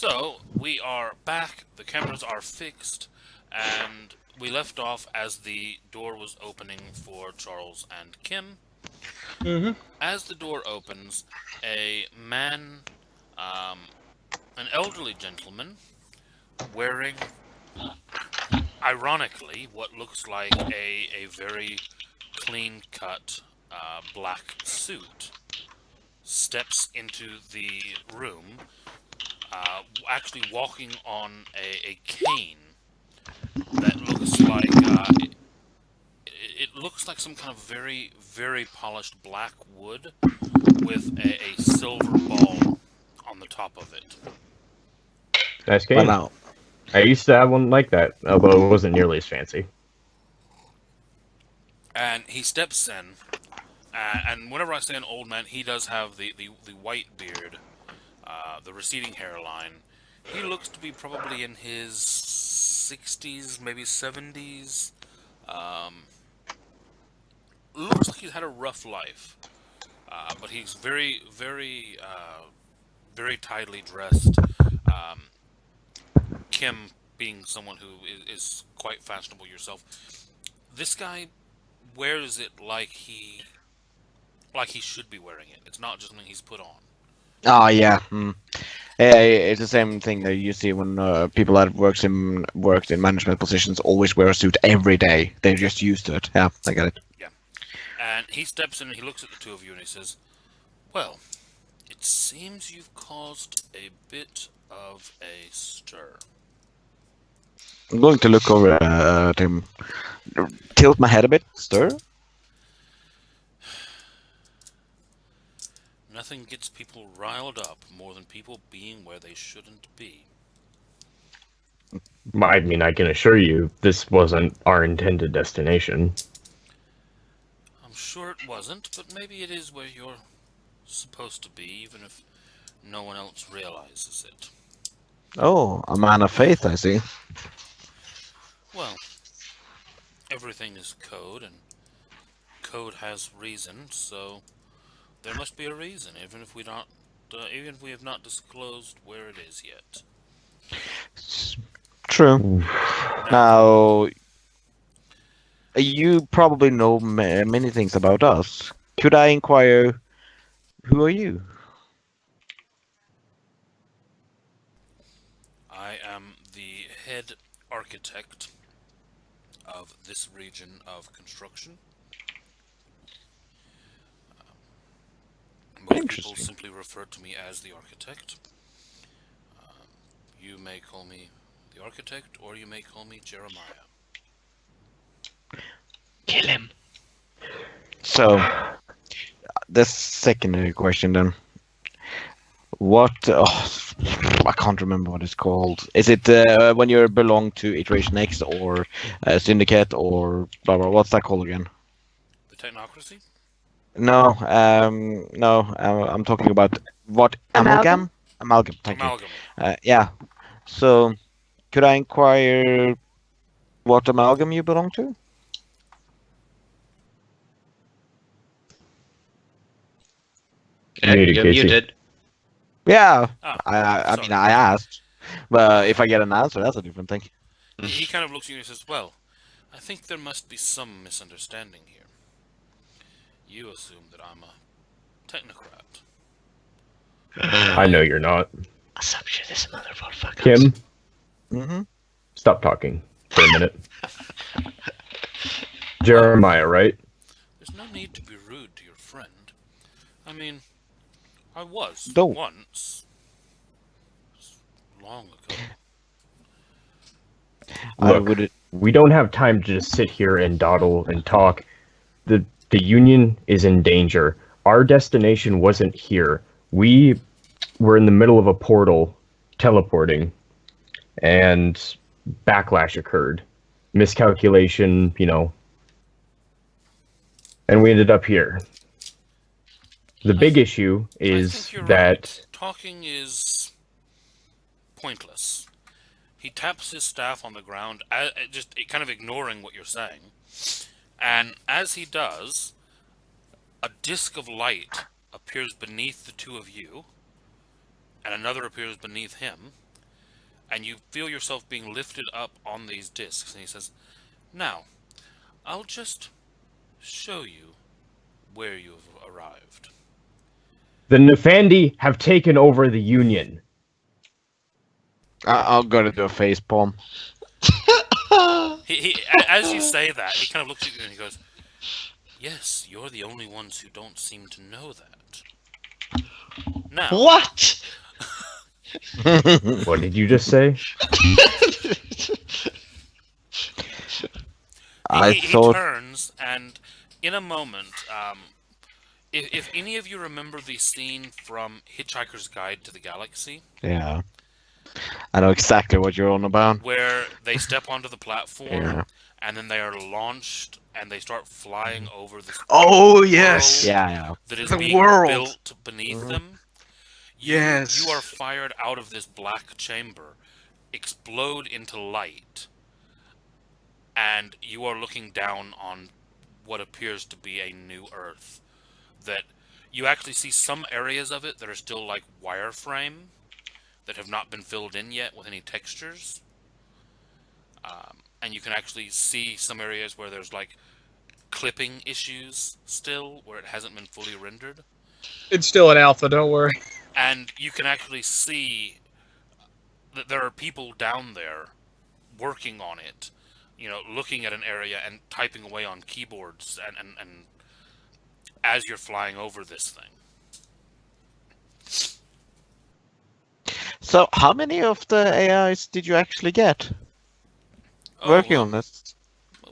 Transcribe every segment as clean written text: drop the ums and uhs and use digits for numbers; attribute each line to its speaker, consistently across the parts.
Speaker 1: So, we are back, the cameras are fixed, and we left off as the door was opening for Charles and Kim.
Speaker 2: Mm-hmm.
Speaker 1: As the door opens, a man, um, an elderly gentleman, wearing, ironically, what looks like a very clean-cut black suit, steps into the room, actually walking on a cane that looks like it looks like some kind of very very polished black wood with a silver ball on the top of it.
Speaker 3: Nice
Speaker 2: But
Speaker 3: cane.
Speaker 2: now,
Speaker 3: I used to have one like that, although it wasn't nearly as fancy.
Speaker 1: And he steps in, and whenever I say an old man, he does have the white beard, the receding hairline. He looks to be probably in his 60s, maybe 70s. Um, Looks like he's had a rough life, but he's very tidily dressed. Um, Kim, being someone who is quite fashionable yourself, this guy wears it like he should be wearing it. It's not just something he's put on.
Speaker 2: oh yeah, it's the same thing that you see when people that worked in management positions always wear a suit every day. They're just used to it. Yeah, I get it.
Speaker 1: Yeah. And he steps in and he looks at the two of you and he says, "Well, it seems you've caused a bit of a stir."
Speaker 2: I'm going to look over at him, tilt my head a bit, stir.
Speaker 1: Nothing gets people riled up more than people being where they shouldn't be.
Speaker 3: I mean, I can assure you, this wasn't our intended destination.
Speaker 1: I'm sure it wasn't, but maybe it is where you're supposed to be, even if no one else realizes it.
Speaker 2: Oh, a man of faith, I see.
Speaker 1: Well, everything is code, and code has reason, so there must be a reason, even if we have not disclosed where it is yet.
Speaker 2: True. Now, you probably know many things about us. Could I inquire, who are you?
Speaker 1: I am the head architect of this region of construction. Most people
Speaker 2: Interesting.
Speaker 1: simply refer to me as the architect. Um, you may call me the architect, or you may call me Jeremiah.
Speaker 2: Kill him. So, the secondary question then. What? Oh, I can't remember what it's called. Is it when you belong to Iteration X or Syndicate or blah blah? What's that called again?
Speaker 1: The Technocracy?
Speaker 2: No, no. I'm talking about what
Speaker 4: Amalgam?
Speaker 2: Amalgam. Thank you.
Speaker 1: Amalgam.
Speaker 2: Yeah. So, could I inquire what amalgam you belong to?
Speaker 3: Muted,
Speaker 5: You're
Speaker 3: Casey.
Speaker 5: muted.
Speaker 2: Yeah.
Speaker 1: Ah,
Speaker 2: I
Speaker 1: sorry.
Speaker 2: mean, I asked, but if I get an answer, that's a different thing.
Speaker 1: He kind of looks at you and says, "Well, I think there must be some misunderstanding here. You assume that I'm a technocrat.
Speaker 3: I know you're not.
Speaker 5: Assumption is a motherfucker.
Speaker 3: Kim,
Speaker 2: Mm-hmm.
Speaker 3: stop talking for a minute. Jeremiah, right?
Speaker 1: There's no need to be rude to your friend. I mean, I was
Speaker 2: Don't.
Speaker 1: once. Long ago.
Speaker 2: I
Speaker 3: Look,
Speaker 2: would.
Speaker 3: we don't have time to just sit here and dawdle and talk. The Union is in danger. Our destination wasn't here. We were in the middle of a portal, teleporting, and backlash occurred. Miscalculation, and we ended up here. The big issue
Speaker 1: I
Speaker 3: is
Speaker 1: think you're
Speaker 3: that
Speaker 1: right. Talking is pointless. He taps his staff on the ground, just kind of ignoring what you're saying. And as he does, a disc of light appears beneath the two of you, and another appears beneath him, and you feel yourself being lifted up on these discs. And he says, "Now, I'll just show you where you have arrived."
Speaker 3: The Nefandi have taken over the Union.
Speaker 2: I'm gonna do a face palm.
Speaker 1: As you say that, he kind of looks at you and he goes, "Yes, you're the only ones who don't seem to know that." Now,
Speaker 5: What?
Speaker 3: What did you just say?
Speaker 2: I
Speaker 1: he
Speaker 2: thought.
Speaker 1: turns, and in a moment, if any of you remember the scene from Hitchhiker's Guide to the Galaxy,
Speaker 2: Yeah. I know exactly what you're on about.
Speaker 1: where they step onto the platform,
Speaker 2: Yeah.
Speaker 1: and then they are launched, and they start flying over this
Speaker 5: Oh, yes.
Speaker 1: world
Speaker 2: Yeah.
Speaker 1: that is
Speaker 5: The
Speaker 1: being
Speaker 5: world.
Speaker 1: built beneath them.
Speaker 5: Yes.
Speaker 1: You are fired out of this black chamber, explode into light, and you are looking down on what appears to be a new Earth. That you actually see some areas of it that are still like wireframe, that have not been filled in yet with any textures. And you can actually see some areas where there's like clipping issues still, where it hasn't been fully rendered.
Speaker 4: It's still an alpha, don't worry.
Speaker 1: And you can actually see that there are people down there working on it, looking at an area and typing away on keyboards and as you're flying over this thing.
Speaker 2: So, how many of the AIs did you actually get working on this?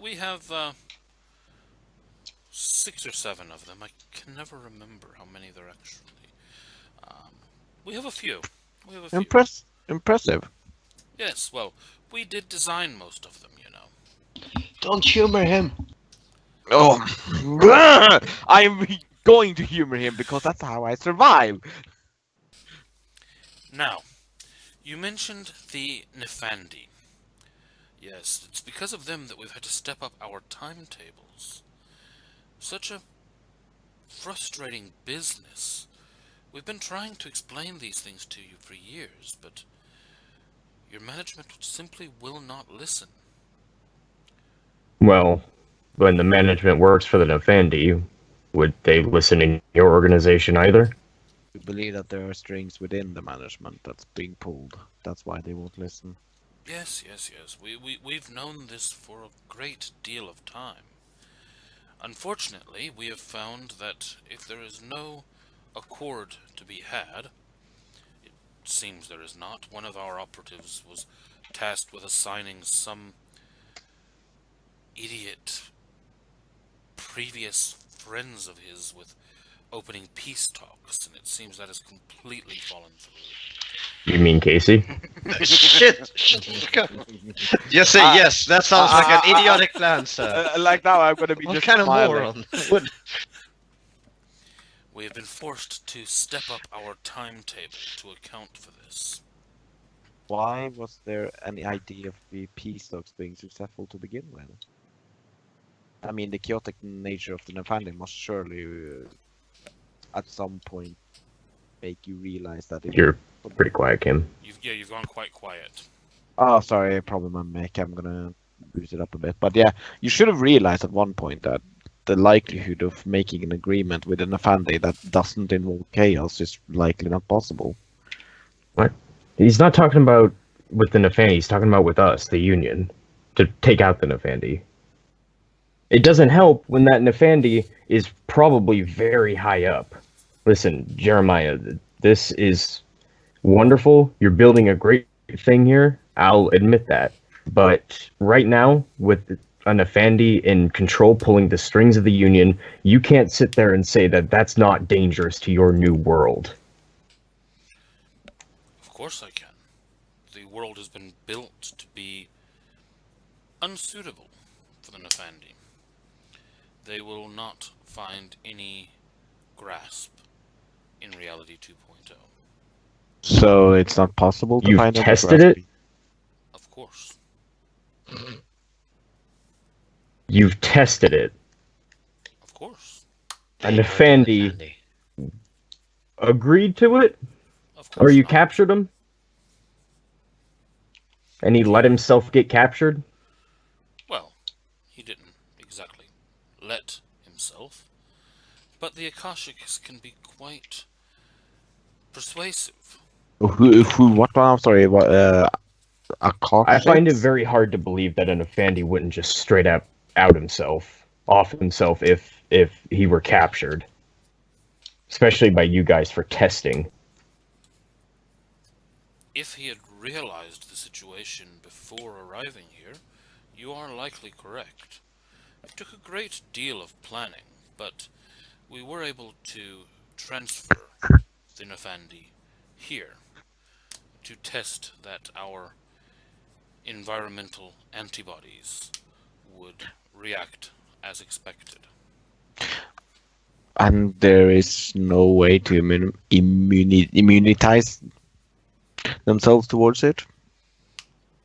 Speaker 1: We have 6 or 7 of them. I can never remember how many there actually. We have a few.
Speaker 2: Impressive.
Speaker 1: Yes, well, we did design most of them,
Speaker 5: Don't humor him.
Speaker 2: Oh, I'm going to humor him because that's how I survive.
Speaker 1: Now, you mentioned the Nefandi. Yes, it's because of them that we've had to step up our timetables. Such a frustrating business. We've been trying to explain these things to you for years, but your management simply will not listen.
Speaker 3: Well, when the management works for the Nefandi, would they listen in your organization either?
Speaker 2: We believe that there are strings within the management that's being pulled. That's why they won't listen.
Speaker 1: Yes. We've known this for a great deal of time. Unfortunately, we have found that if there is no accord to be had, it seems there is not. One of our operatives was tasked with assigning some idiot previous friends of his with opening peace talks, and it seems that has completely fallen through.
Speaker 3: You mean Casey?
Speaker 5: Shit. Just say yes. That sounds like an idiotic plan, sir.
Speaker 2: Like now, I'm gonna be
Speaker 5: What
Speaker 2: just
Speaker 5: kind of
Speaker 2: smiling.
Speaker 5: moron?
Speaker 1: We have been forced to step up our timetable to account for this.
Speaker 2: Why was there any idea of the peace talks being successful to begin with? I mean, the chaotic nature of the Nefandi must surely, at some point, make you realize that it...
Speaker 3: You're pretty quiet, Kim.
Speaker 1: You've gone quite quiet.
Speaker 2: Oh, sorry, probably my mic. I'm gonna boost it up a bit. But yeah, you should have realized at one point that the likelihood of making an agreement with an Nefandi that doesn't involve chaos is likely not possible.
Speaker 3: What? He's not talking about with the Nefandi, he's talking about with us, the Union, to take out the Nefandi. It doesn't help when that Nefandi is probably very high up. Listen, Jeremiah, this is wonderful. You're building a great thing here. I'll admit that. But right now, with a Nefandi in control pulling the strings of the Union, you can't sit there and say that that's not dangerous to your new world.
Speaker 1: Of course I can. The world has been built to be unsuitable for the Nefandi. They will not find any grasp in Reality 2.0.
Speaker 2: So it's not possible to
Speaker 3: You've
Speaker 2: find any
Speaker 3: tested
Speaker 2: grasp.
Speaker 3: it?
Speaker 1: Of course.
Speaker 3: You've tested it.
Speaker 1: Of course.
Speaker 3: And the Nefandi agreed to it?
Speaker 1: Of course
Speaker 3: Or you
Speaker 1: not.
Speaker 3: captured him? And he let himself get captured?
Speaker 1: Well, he didn't exactly let himself, but the Akashics can be quite persuasive.
Speaker 2: What? I'm sorry. What?
Speaker 3: I find it
Speaker 2: Akashics?
Speaker 3: very hard to believe that an Afandi wouldn't just straight up out himself, off himself, if he were captured. Especially by you guys for testing.
Speaker 1: If he had realized the situation before arriving here, you are likely correct. It took a great deal of planning, but we were able to transfer the Nafandi here to test that our environmental antibodies would react as expected.
Speaker 2: And there is no way to immunize themselves towards it.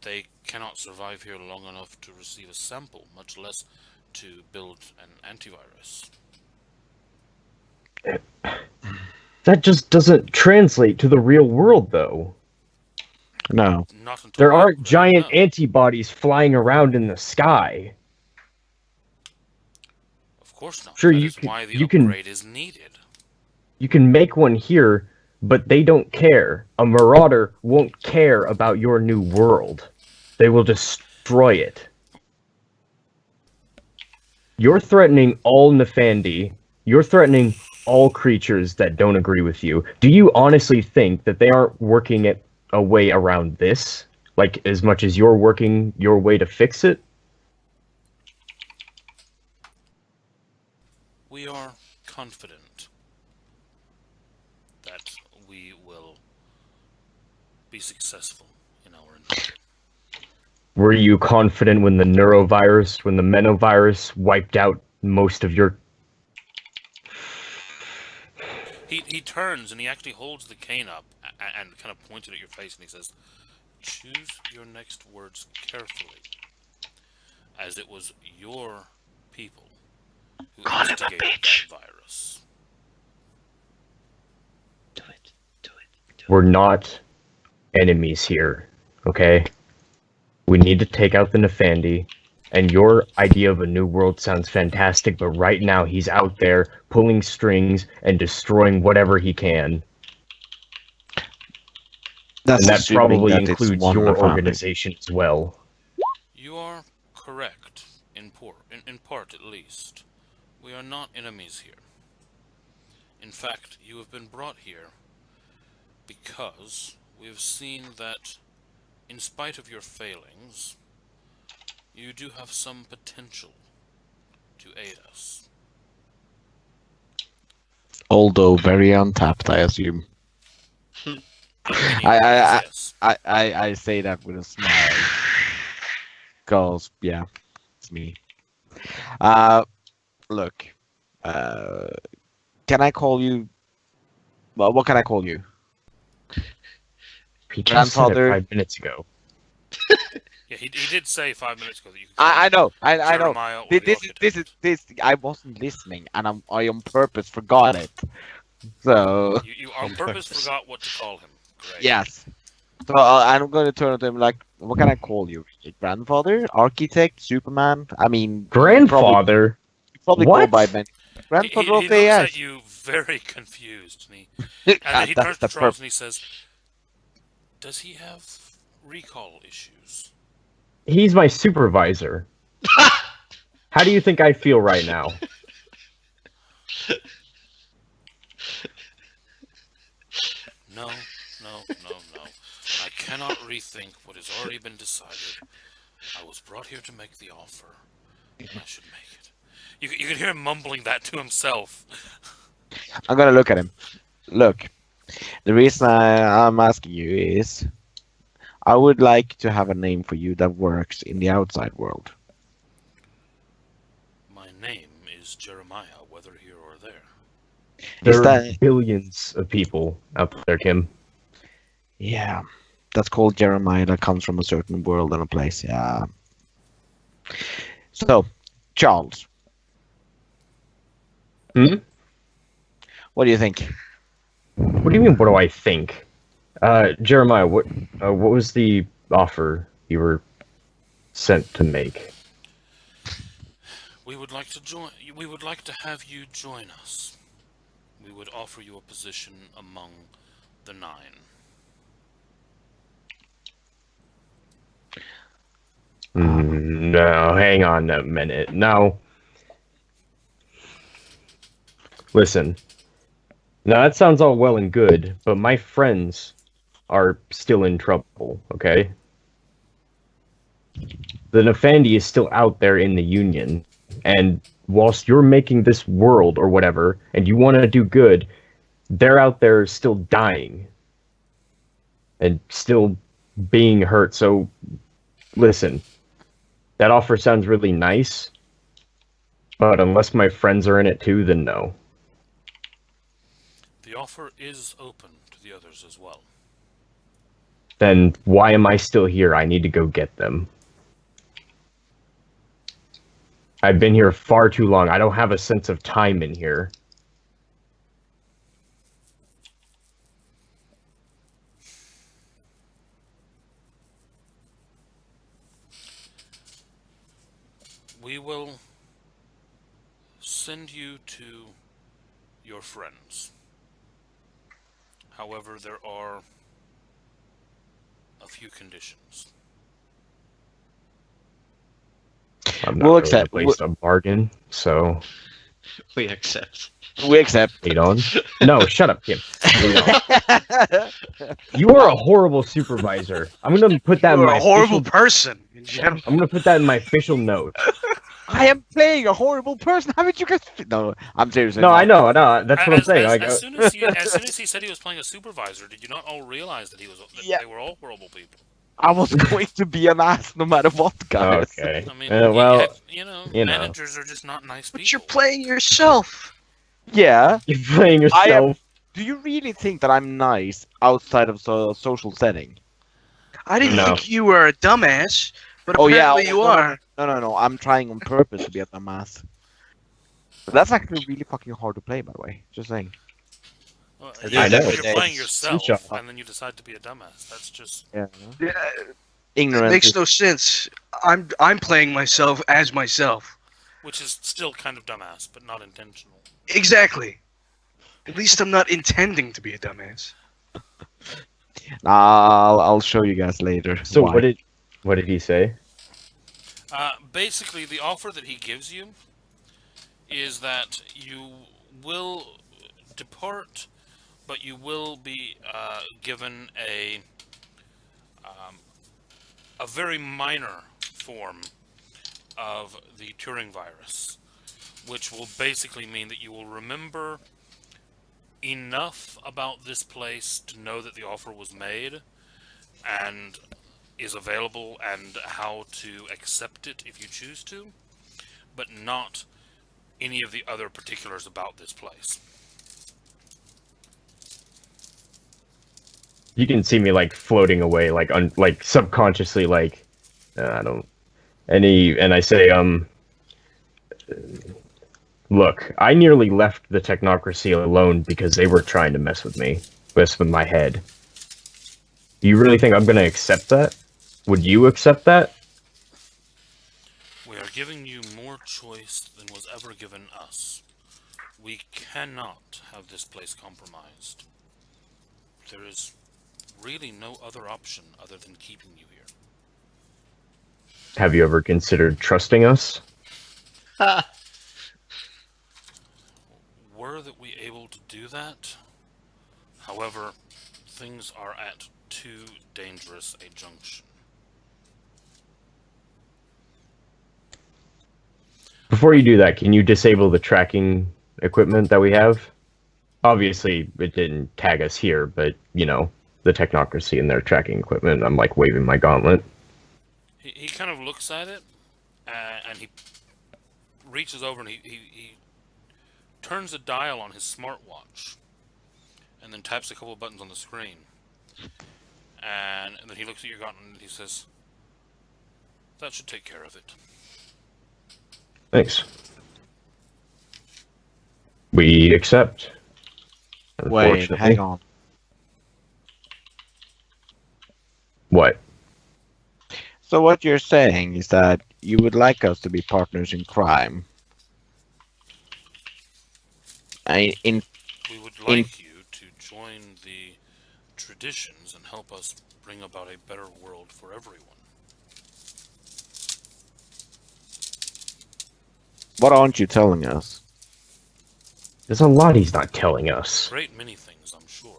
Speaker 1: They cannot survive here long enough to receive a sample, much less to build an antivirus.
Speaker 3: That just doesn't translate to the real world, though.
Speaker 2: No.
Speaker 1: Not until
Speaker 3: There
Speaker 1: we
Speaker 3: aren't
Speaker 1: upgrade,
Speaker 3: giant
Speaker 1: no.
Speaker 3: antibodies flying around in the sky.
Speaker 1: Of course not.
Speaker 3: Sure,
Speaker 1: That
Speaker 3: you
Speaker 1: is
Speaker 3: can-
Speaker 1: why the
Speaker 3: you can-
Speaker 1: upgrade is needed.
Speaker 3: You can make one here, but they don't care. A marauder won't care about your new world. They will destroy it. You're threatening all Nefandi. You're threatening all creatures that don't agree with you. Do you honestly think that they aren't working at a way around this? Like, as much as you're working your way to fix it?
Speaker 1: We are confident that we will be successful in our endeavor.
Speaker 3: Were you confident when the menovirus wiped out most of your...
Speaker 1: He turns and he actually holds the cane up and kind of points it at your face and he says, "Choose your next words carefully, as it was your people who instigated that virus."
Speaker 5: Do it. Do it.
Speaker 3: We're not enemies here, okay? We need to take out the Nefandi, and your idea of a new world sounds fantastic, but right now he's out there pulling strings and destroying whatever he can.
Speaker 2: That's
Speaker 3: And that
Speaker 2: assuming
Speaker 3: probably
Speaker 2: that it's
Speaker 3: includes
Speaker 2: one
Speaker 3: your
Speaker 2: family.
Speaker 3: organization as well.
Speaker 1: You are correct, in part at least. We are not enemies here. In fact, you have been brought here because we have seen that, in spite of your failings, you do have some potential to aid us.
Speaker 2: Although very untapped, I assume.
Speaker 1: Yes.
Speaker 2: I say that with a smile. Cause yeah, it's me. Look. Can I call you? Well, what can I call you?
Speaker 3: He just said it
Speaker 2: Grandfather.
Speaker 3: 5 minutes ago.
Speaker 1: Yeah, he did say 5 minutes ago that you could
Speaker 2: I know. I know.
Speaker 1: Jeremiah or the
Speaker 2: This. I wasn't listening, and I on purpose forgot it. So
Speaker 1: You on purpose forgot what to call him. Great.
Speaker 2: yes. So I'm going to turn to him like, what can I call you? Grandfather, architect, Superman. I mean,
Speaker 3: Grandfather?
Speaker 2: probably
Speaker 3: What?
Speaker 2: called by many.
Speaker 1: He
Speaker 2: Grandfather
Speaker 1: looks
Speaker 2: of AI.
Speaker 1: at you very confused, and then he turns to Charles and he says, "Does he have recall issues?"
Speaker 3: He's my supervisor. How do you think I feel right now?
Speaker 1: No. I cannot rethink what has already been decided. I was brought here to make the offer, and I should make it. You can hear him mumbling that to himself.
Speaker 2: I'm gonna look at him. Look, the reason I'm asking you is, I would like to have a name for you that works in the outside world.
Speaker 1: My name is Jeremiah, whether here or there.
Speaker 3: There
Speaker 2: Is
Speaker 3: are
Speaker 2: that?
Speaker 3: billions of people out there, Kim.
Speaker 2: Yeah, that's called Jeremiah. That comes from a certain world and a place. Yeah. So, Charles.
Speaker 3: Hmm?
Speaker 2: What do you think?
Speaker 3: What do you mean, what do I think? Jeremiah, what was the offer you were sent to make.
Speaker 1: We would like to join. We would like to have you join us. We would offer you a position among the 9.
Speaker 3: No, hang on a minute. No. Listen. Now that sounds all well and good, but my friends are still in trouble, okay? The Nefandi is still out there in the Union, and whilst you're making this world or whatever, and you want to do good, they're out there still dying. And still being hurt, so listen. That offer sounds really nice, but unless my friends are in it too, then no.
Speaker 1: The offer is open to the others as well.
Speaker 3: Then why am I still here? I need to go get them. I've been here far too long. I don't have a sense of time in here.
Speaker 1: We will send you to your friends. However, there are a few conditions.
Speaker 3: I'm not
Speaker 2: We'll
Speaker 3: really
Speaker 2: accept-
Speaker 3: a place to bargain, so
Speaker 5: We accept.
Speaker 2: We accept.
Speaker 3: lead on. No, shut up, Kim. Lead on. You are a horrible supervisor. I'm gonna put that in
Speaker 6: You're
Speaker 3: my
Speaker 6: a horrible
Speaker 3: official,
Speaker 6: person in general.
Speaker 3: I'm gonna put that in my official note.
Speaker 2: I am playing a horrible person. Haven't you guys? No, I'm serious.
Speaker 3: No, I know, no, that's what I'm saying. Like,
Speaker 1: As soon as he said he was playing a supervisor, did you not all realize that
Speaker 2: Yeah.
Speaker 1: they were all horrible people?
Speaker 2: I was going to be an ass no matter what, guys.
Speaker 3: okay.
Speaker 1: I mean,
Speaker 3: Well,
Speaker 1: you know,
Speaker 3: you know.
Speaker 1: managers are just not nice people.
Speaker 6: But you're playing yourself.
Speaker 2: Yeah.
Speaker 3: you're playing
Speaker 2: I am-
Speaker 3: yourself.
Speaker 2: Do you really think that I'm nice outside of a social setting?
Speaker 6: I didn't
Speaker 3: No.
Speaker 6: think you were a dumbass, but
Speaker 2: Oh yeah.
Speaker 6: apparently you
Speaker 2: no,
Speaker 6: are.
Speaker 2: No. I'm trying on purpose to be a dumbass. But that's actually really fucking hard to play, by the way. Just saying.
Speaker 1: Well,
Speaker 5: I
Speaker 1: yeah,
Speaker 3: know.
Speaker 1: You're playing yourself,
Speaker 3: Screenshot.
Speaker 1: and then you decide to be a dumbass. That's just
Speaker 2: Yeah.
Speaker 6: Yeah,
Speaker 2: Ignorance.
Speaker 6: it makes
Speaker 2: is-
Speaker 6: no sense. I'm playing myself as myself.
Speaker 1: which is still kind of dumbass, but not intentional.
Speaker 6: Exactly. At least I'm not intending to be a dumbass.
Speaker 2: I'll show you guys later.
Speaker 3: So
Speaker 2: why.
Speaker 3: what did he say?
Speaker 1: Basically, the offer that he gives you is that you will depart, but you will be given a very minor form of the Turing virus, which will basically mean that you will remember enough about this place to know that the offer was made and is available and how to accept it if you choose to, but not any of the other particulars about this place.
Speaker 3: You can see me like floating away, like like subconsciously, like I don't and I say, look, I nearly left the technocracy alone because they were trying to mess with my head. Do you really think I'm gonna accept that? Would you accept that?
Speaker 1: We are giving you more choice than was ever given us. We cannot have this place compromised. There is really no other option other than keeping you here.
Speaker 3: Have you ever considered trusting us?
Speaker 1: Were that we able to do that? However, things are at too dangerous a junction.
Speaker 3: Before you do that, can you disable the tracking equipment that we have? Obviously, it didn't tag us here, but, you know, the technocracy and their tracking equipment, I'm like waving my gauntlet.
Speaker 1: He kind of looks at it, and he reaches over and he turns a dial on his smartwatch, and then taps a couple of buttons on the screen. And then he looks at your gauntlet and he says, "That should take care of it."
Speaker 3: Thanks. We accept.
Speaker 2: Wait,
Speaker 3: Unfortunately.
Speaker 2: hang on.
Speaker 3: What?
Speaker 2: So what you're saying is that you would like us to be partners in crime. In
Speaker 1: We would
Speaker 2: in
Speaker 1: like you to join the traditions and help us bring about a better world for everyone.
Speaker 2: what aren't you telling us?
Speaker 3: There's a lot he's not telling us.
Speaker 1: Great many things, I'm sure.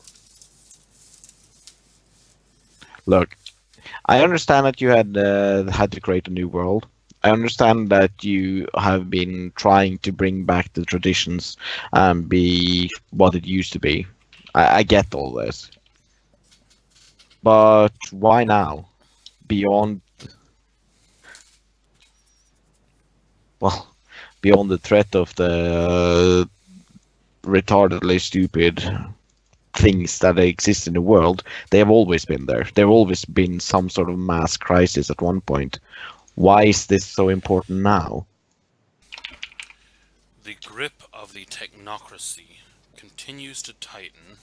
Speaker 2: Look, I understand that you had to create a new world. I understand that you have been trying to bring back the traditions and be what it used to be. I get all this. But why now? Beyond, well, beyond the threat of the retardedly stupid things that exist in the world, they have always been there. There have always been some sort of mass crisis at one point. Why is this so important now?
Speaker 1: The grip of the technocracy continues to tighten,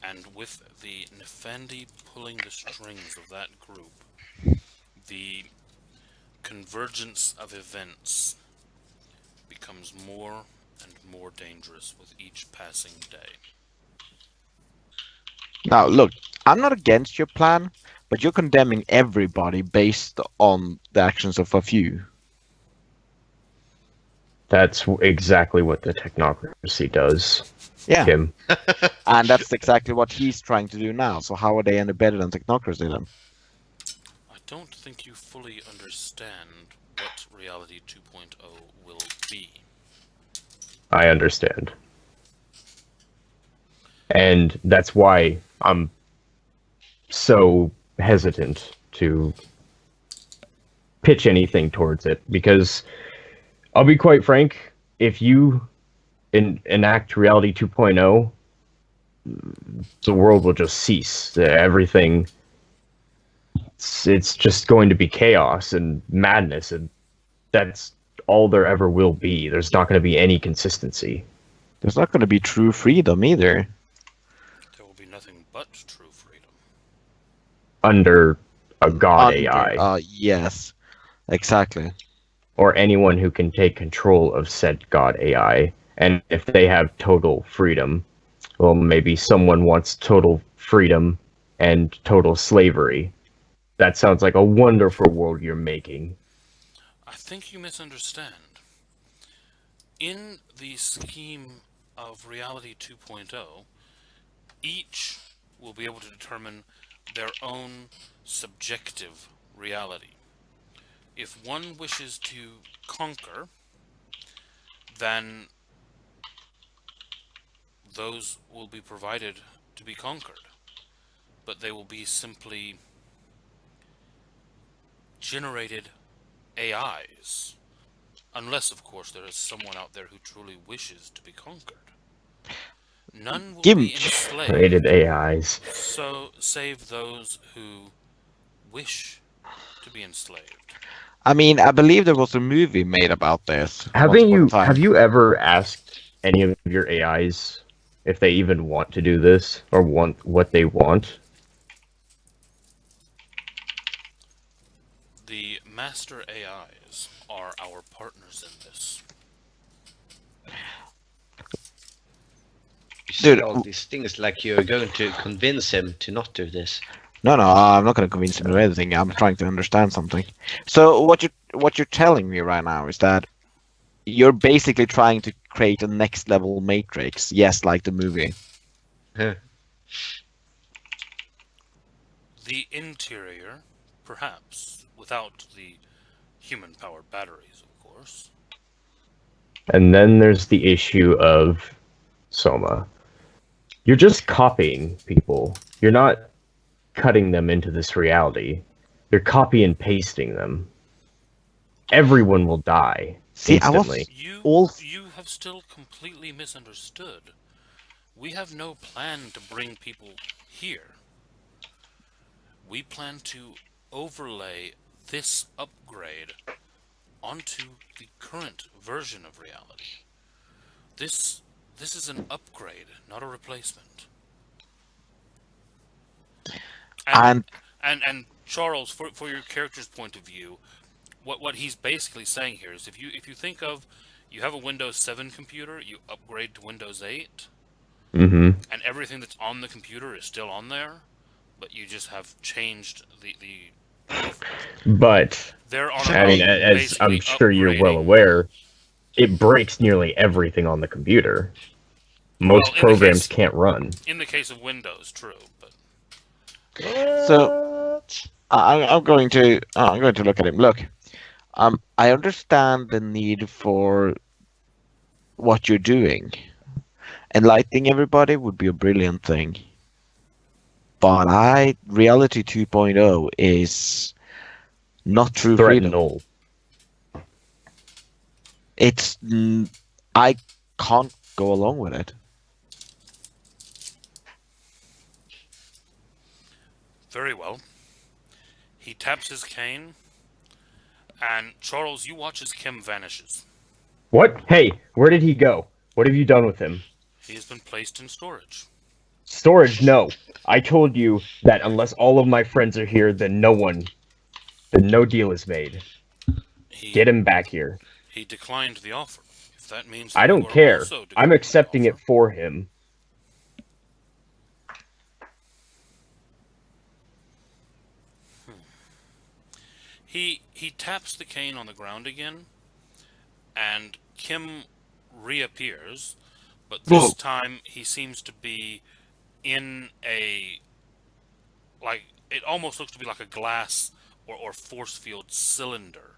Speaker 1: and with the Nefendi pulling the strings of that group, the convergence of events becomes more and more dangerous with each passing day.
Speaker 2: Now, look, I'm not against your plan, but you're condemning everybody based on the actions of a few.
Speaker 3: That's exactly what the technocracy does,
Speaker 2: Yeah,
Speaker 3: Kim.
Speaker 2: and that's exactly what he's trying to do now. So how are they any better than technocracy then?
Speaker 1: I don't think you fully understand what Reality 2.0 will be.
Speaker 3: I understand. And that's why I'm so hesitant to pitch anything towards it, because I'll be quite frank, if you enact Reality 2.0, the world will just cease. Everything, it's just going to be chaos and madness, and that's all there ever will be. There's not going to be any consistency.
Speaker 2: There's not going to be true freedom either.
Speaker 1: There will be nothing but true freedom.
Speaker 3: Under a god AI.
Speaker 2: Yes, exactly.
Speaker 3: Or anyone who can take control of said god AI. And if they have total freedom, well, maybe someone wants total freedom and total slavery. That sounds like a wonderful world you're making.
Speaker 1: I think you misunderstand. In the scheme of Reality 2.0, each will be able to determine their own subjective reality. If one wishes to conquer, then those will be provided to be conquered. But they will be simply generated AIs. Unless, of course, there is someone out there who truly wishes to be conquered. None will be enslaved,
Speaker 3: Created AIs.
Speaker 1: so save those who wish to be enslaved.
Speaker 2: I mean, I believe there was a movie made about this.
Speaker 3: Have you ever asked any of your AIs if they even want to do this or want what they want?
Speaker 1: The master AIs are our partners in this.
Speaker 5: You say
Speaker 2: Dude,
Speaker 5: all these things like you're going to convince him to not do this.
Speaker 2: No, I'm not going to convince him of anything. I'm trying to understand something. So what you're telling me right now is that you're basically trying to create a next level Matrix. Yes, like the movie.
Speaker 1: The interior, perhaps, without the human-powered batteries, of course.
Speaker 3: And then there's the issue of Soma. You're just copying people. You're not cutting them into this reality. You're copy and pasting them. Everyone will die instantly.
Speaker 1: You have still completely misunderstood. We have no plan to bring people here. We plan to overlay this upgrade onto the current version of reality. This is an upgrade, not a replacement. And Charles, for your character's point of view, what he's basically saying here is if you think of you have a Windows 7 computer, you upgrade to Windows 8,
Speaker 3: Mm-hmm.
Speaker 1: and everything that's on the computer is still on there, but you just have changed the
Speaker 3: But
Speaker 1: they're on
Speaker 3: I mean,
Speaker 1: about
Speaker 3: as I'm
Speaker 1: basically
Speaker 3: sure you're well
Speaker 1: upgrading.
Speaker 3: aware, it breaks nearly everything on the computer. Most
Speaker 1: Well, in the
Speaker 3: programs
Speaker 1: case-
Speaker 3: can't run.
Speaker 1: In the case of Windows, true, but
Speaker 2: So I'm going to look at him. Look, I understand the need for what you're doing. Enlightening everybody would be a brilliant thing. But reality 2.0 is not true
Speaker 3: Threaten
Speaker 2: freedom.
Speaker 3: null.
Speaker 2: I can't go along with it.
Speaker 1: very well. He taps his cane, and Charles, you watch as Kim vanishes.
Speaker 3: What? Hey, where did he go? What have you done with him?
Speaker 1: He has been placed in storage.
Speaker 3: Storage? No. I told you that unless all of my friends are here, then no deal is made. Get him back here.
Speaker 1: He declined the offer. If that means
Speaker 3: I
Speaker 1: that
Speaker 3: don't
Speaker 1: you are
Speaker 3: care.
Speaker 1: also
Speaker 3: I'm
Speaker 1: declining the
Speaker 3: accepting it
Speaker 1: offer.
Speaker 3: for him.
Speaker 1: He taps the cane on the ground again, and Kim reappears, but this
Speaker 2: Whoa.
Speaker 1: time he seems to be in a, like, it almost looks to be like a glass or force field cylinder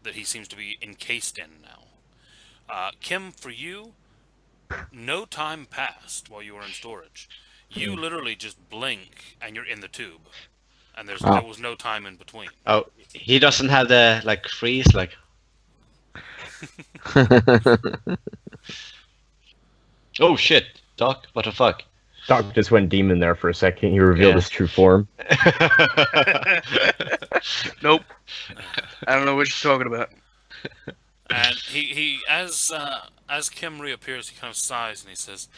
Speaker 1: that he seems to be encased in now. Kim, for you, no time passed while you were in storage. You literally just blink and you're in the tube, and there was no time in between.
Speaker 5: Oh, he doesn't have the like freeze like. Oh shit, Doc, what the fuck?
Speaker 3: Doc just went demon there for a second. He revealed
Speaker 5: Yeah.
Speaker 3: his true form.
Speaker 6: Nope. I don't know what you're talking about.
Speaker 1: And he as Kim reappears, he kind of sighs and he says,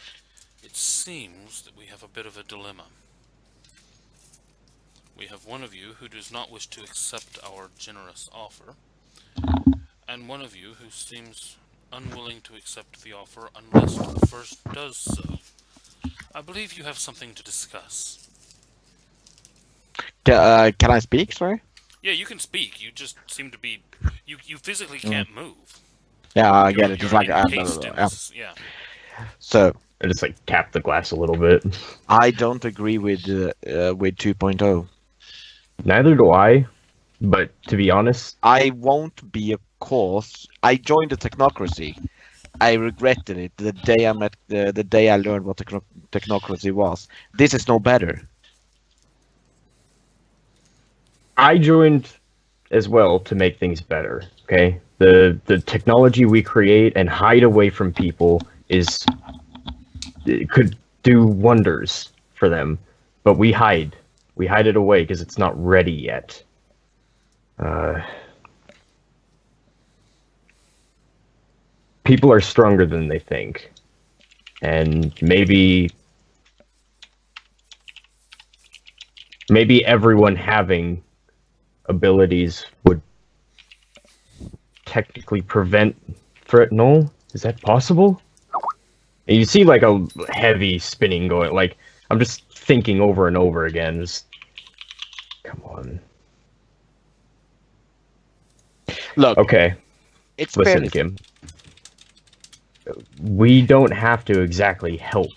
Speaker 1: "It seems that we have a bit of a dilemma. We have one of you who does not wish to accept our generous offer, and one of you who seems unwilling to accept the offer unless the first does so. I believe you have something to discuss."
Speaker 2: Can I speak? Sorry.
Speaker 1: Yeah, you can speak. You just seem to be... You physically can't move.
Speaker 2: Yeah, I get
Speaker 1: You're-
Speaker 2: it. It's
Speaker 1: you're
Speaker 2: like
Speaker 1: encased in
Speaker 2: yeah.
Speaker 1: this- yeah.
Speaker 2: So
Speaker 3: I just like tapped the glass a little bit.
Speaker 2: I don't agree with 2.0.
Speaker 3: Neither do I. But to be honest,
Speaker 2: I won't be a cause. I joined the Technocracy. I regretted it the day I met the day I learned what Technocracy was. This is no better.
Speaker 3: I joined as well to make things better. Okay, the technology we create and hide away from people it could do wonders for them, but we hide it away because it's not ready yet. People are stronger than they think, and maybe everyone having abilities would technically prevent threat null. Is that possible? And you see like a heavy spinning going, like I'm just thinking over and over again. Just come on.
Speaker 2: Look,
Speaker 3: Okay,
Speaker 2: it's
Speaker 3: listen,
Speaker 2: fairly
Speaker 3: Kim. We don't have to exactly help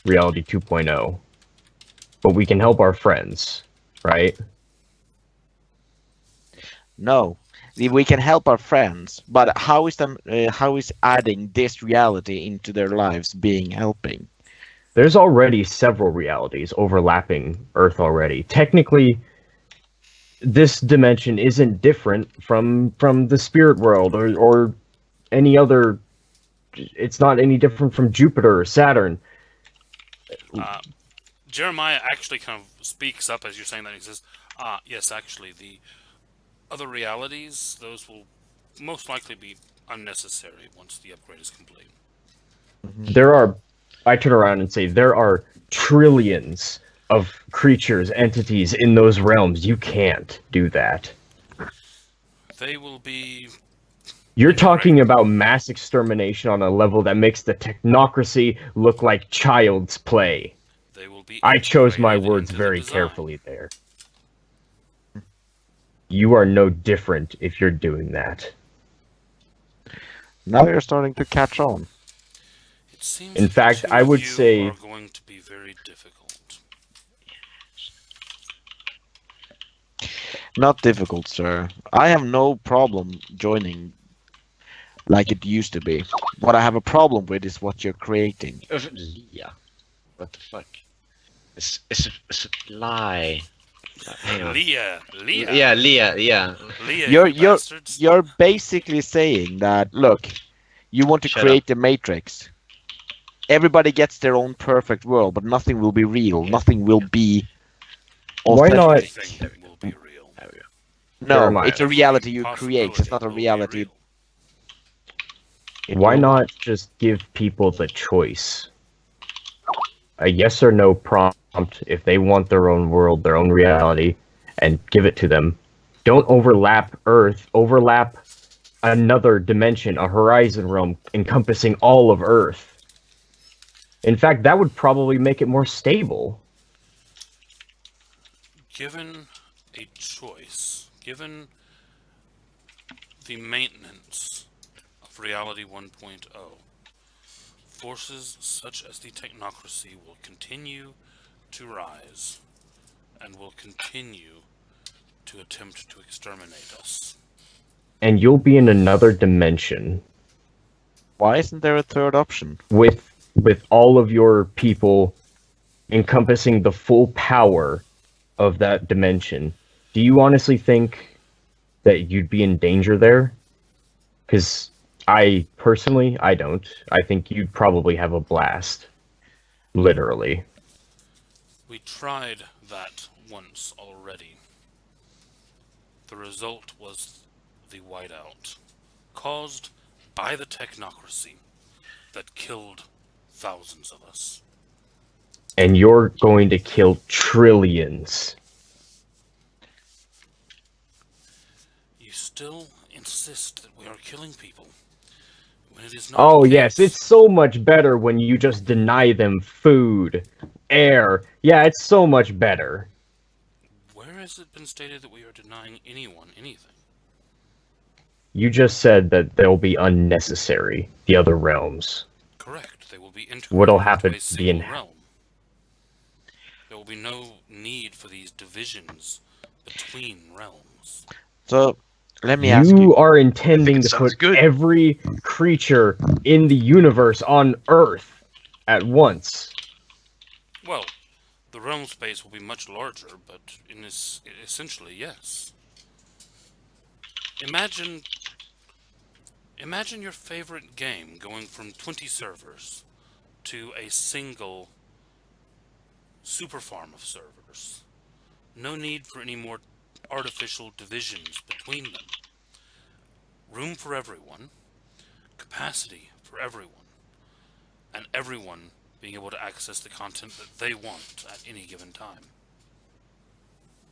Speaker 3: Reality 2.0, but we can help our friends, right?
Speaker 2: No, we can help our friends, but how is adding this reality into their lives being helping?
Speaker 3: There's already several realities overlapping Earth already. Technically, this dimension isn't different from the spirit world or any other. It's not any different from Jupiter or Saturn.
Speaker 1: Jeremiah actually kind of speaks up as you're saying that. He says, yes, actually, the other realities, those will most likely be unnecessary once the upgrade is complete.
Speaker 3: I turn around and say there are trillions of creatures, entities in those realms. You can't do that.
Speaker 1: They will be.
Speaker 3: You're talking about mass extermination on a level that makes the technocracy look like child's play.
Speaker 1: They will be.
Speaker 3: I chose my
Speaker 1: integrated
Speaker 3: words
Speaker 1: into the
Speaker 3: very
Speaker 1: design.
Speaker 3: carefully there. You are no different if you're doing that.
Speaker 2: Now you're starting to catch on.
Speaker 1: It seems
Speaker 3: In
Speaker 1: that the
Speaker 3: fact,
Speaker 1: two
Speaker 3: I
Speaker 1: of
Speaker 3: would
Speaker 1: you
Speaker 3: say-
Speaker 1: are going to be very difficult.
Speaker 2: Not difficult, sir. I have no problem joining like it used to be. What I have a problem with is what you're creating.
Speaker 5: Leah. What the fuck? It's a lie. Hang on.
Speaker 1: Leah.
Speaker 5: Yeah, Leah, yeah.
Speaker 1: Leah,
Speaker 2: You're
Speaker 1: you bastards.
Speaker 2: you're basically saying that, look, you want to
Speaker 5: Shut
Speaker 2: create the Matrix. Everybody gets their own perfect world, but nothing will be real. Nothing will be
Speaker 3: Why not-
Speaker 2: authentic.
Speaker 1: Everything will be real.
Speaker 5: There we go.
Speaker 2: No,
Speaker 3: Jeremiah.
Speaker 2: it's a reality you create. It's not a
Speaker 1: Possibility will be
Speaker 2: reality.
Speaker 1: real.
Speaker 3: Why not just give people the choice? A yes or no prompt if they want their own world, their own reality, and give it to them. Don't overlap Earth, overlap another dimension, a horizon realm encompassing all of Earth. In fact, that would probably make it more stable.
Speaker 1: Given a choice, given the maintenance of Reality 1.0, forces such as the Technocracy will continue to rise and will continue to attempt to exterminate us.
Speaker 3: And you'll be in another dimension
Speaker 2: Why isn't there a third option?
Speaker 3: with all of your people encompassing the full power of that dimension. Do you honestly think that you'd be in danger there? Because I don't. I think you'd probably have a blast. Literally.
Speaker 1: We tried that once already. The result was the whiteout, caused by the Technocracy that killed thousands of us.
Speaker 3: And you're going to kill trillions.
Speaker 1: You still insist that we are killing people, when it is not
Speaker 3: Oh,
Speaker 1: the
Speaker 3: yes,
Speaker 1: case.
Speaker 3: it's so much better when you just deny them food, air. Yeah, it's so much better.
Speaker 1: Where has it been stated that we are denying anyone anything?
Speaker 3: You just said that they'll be unnecessary, the other realms.
Speaker 1: Correct. They will be integrated
Speaker 3: What'll
Speaker 1: into
Speaker 3: happen
Speaker 1: a
Speaker 3: to the
Speaker 1: single realm. There will be no need for these divisions between realms.
Speaker 2: So, let me ask you.
Speaker 3: You are intending
Speaker 6: it
Speaker 3: to
Speaker 6: sounds
Speaker 3: put
Speaker 6: good.
Speaker 3: every creature in the universe on Earth at once.
Speaker 1: Well, the realm space will be much larger, but in this, essentially, yes. Imagine your favorite game going from 20 servers to a single super farm of servers. No need for any more artificial divisions between them. Room for everyone, capacity for everyone, and everyone being able to access the content that they want at any given time.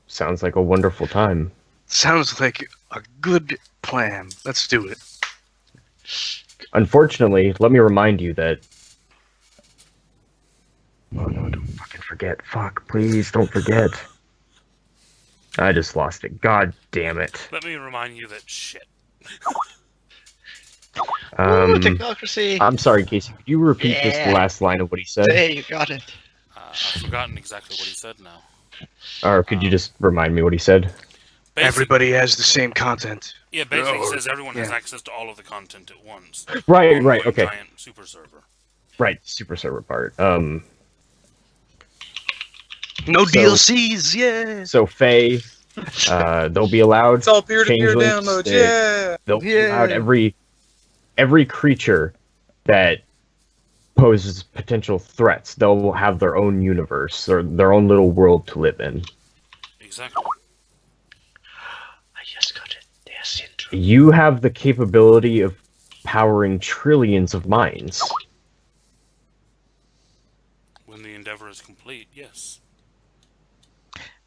Speaker 3: Sounds like a wonderful time.
Speaker 6: Sounds like a good plan. Let's do it.
Speaker 3: Unfortunately, let me remind you that... Oh no, don't fucking forget. Fuck, please, don't forget. I just lost it. God damn it.
Speaker 1: Let me remind you that shit.
Speaker 5: Ooh, Technocracy!
Speaker 3: I'm sorry, Casey. Could you repeat just the
Speaker 5: Yeah.
Speaker 3: last line of what he said?
Speaker 5: Hey, you got it.
Speaker 1: I've forgotten exactly what he said now.
Speaker 3: Or could you just remind me what he said?
Speaker 6: Everybody has the same content.
Speaker 1: Yeah, basically, he
Speaker 6: Oh,
Speaker 1: says everyone has
Speaker 6: yeah.
Speaker 1: access to all of the content at once.
Speaker 3: Right,
Speaker 1: On
Speaker 3: right,
Speaker 1: one
Speaker 3: okay.
Speaker 1: Giant super server.
Speaker 3: Right, super server part.
Speaker 6: No
Speaker 3: So-
Speaker 6: DLCs, yeah.
Speaker 3: So Faye, they'll be allowed.
Speaker 4: It's all peer-to-peer
Speaker 3: changelings,
Speaker 4: downloads,
Speaker 3: they-
Speaker 4: yeah.
Speaker 3: They'll be
Speaker 6: Yeah.
Speaker 3: allowed every creature that poses potential threats. They'll have their own universe or their own little world to live in.
Speaker 1: Exactly.
Speaker 5: I just got it. The syndrome.
Speaker 3: You have the capability of powering trillions of minds.
Speaker 1: When the endeavor is complete, yes.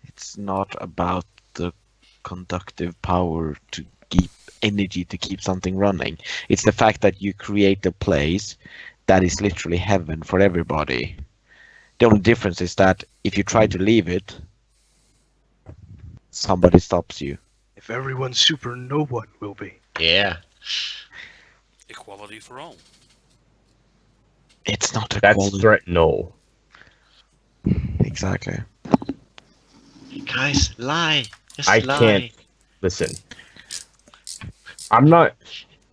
Speaker 2: It's not about the conductive power to keep energy to keep something running. It's the fact that you create a place that is literally heaven for everybody. The only difference is that if you try to leave it, somebody stops you.
Speaker 6: If everyone's super, no one will be.
Speaker 5: Yeah.
Speaker 1: Equality for all.
Speaker 2: It's not a
Speaker 3: That's
Speaker 2: quality.
Speaker 3: threat null.
Speaker 2: Exactly.
Speaker 5: Guys, lie. Just
Speaker 3: I
Speaker 5: lie.
Speaker 3: can't listen. I'm not.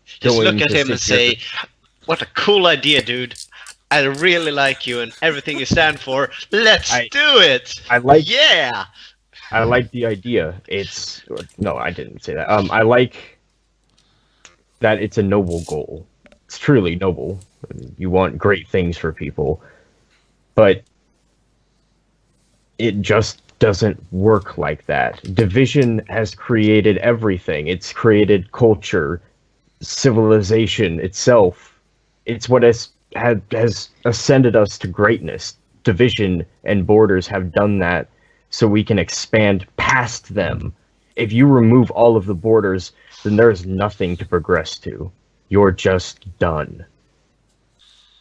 Speaker 5: Just
Speaker 3: going
Speaker 5: look at
Speaker 3: to
Speaker 5: him and
Speaker 3: sit here-
Speaker 5: say, "What a cool idea, dude! I really like you and everything you stand for. Let's do it!
Speaker 3: I like.
Speaker 5: Yeah!"
Speaker 3: I like the idea. No, I didn't say that. I like that it's a noble goal. It's truly noble. You want great things for people, but it just doesn't work like that. Division has created everything. It's created culture, civilization itself. It's what has ascended us to greatness. Division and borders have done that, so we can expand past them. If you remove all of the borders, then there's nothing to progress to. You're just done.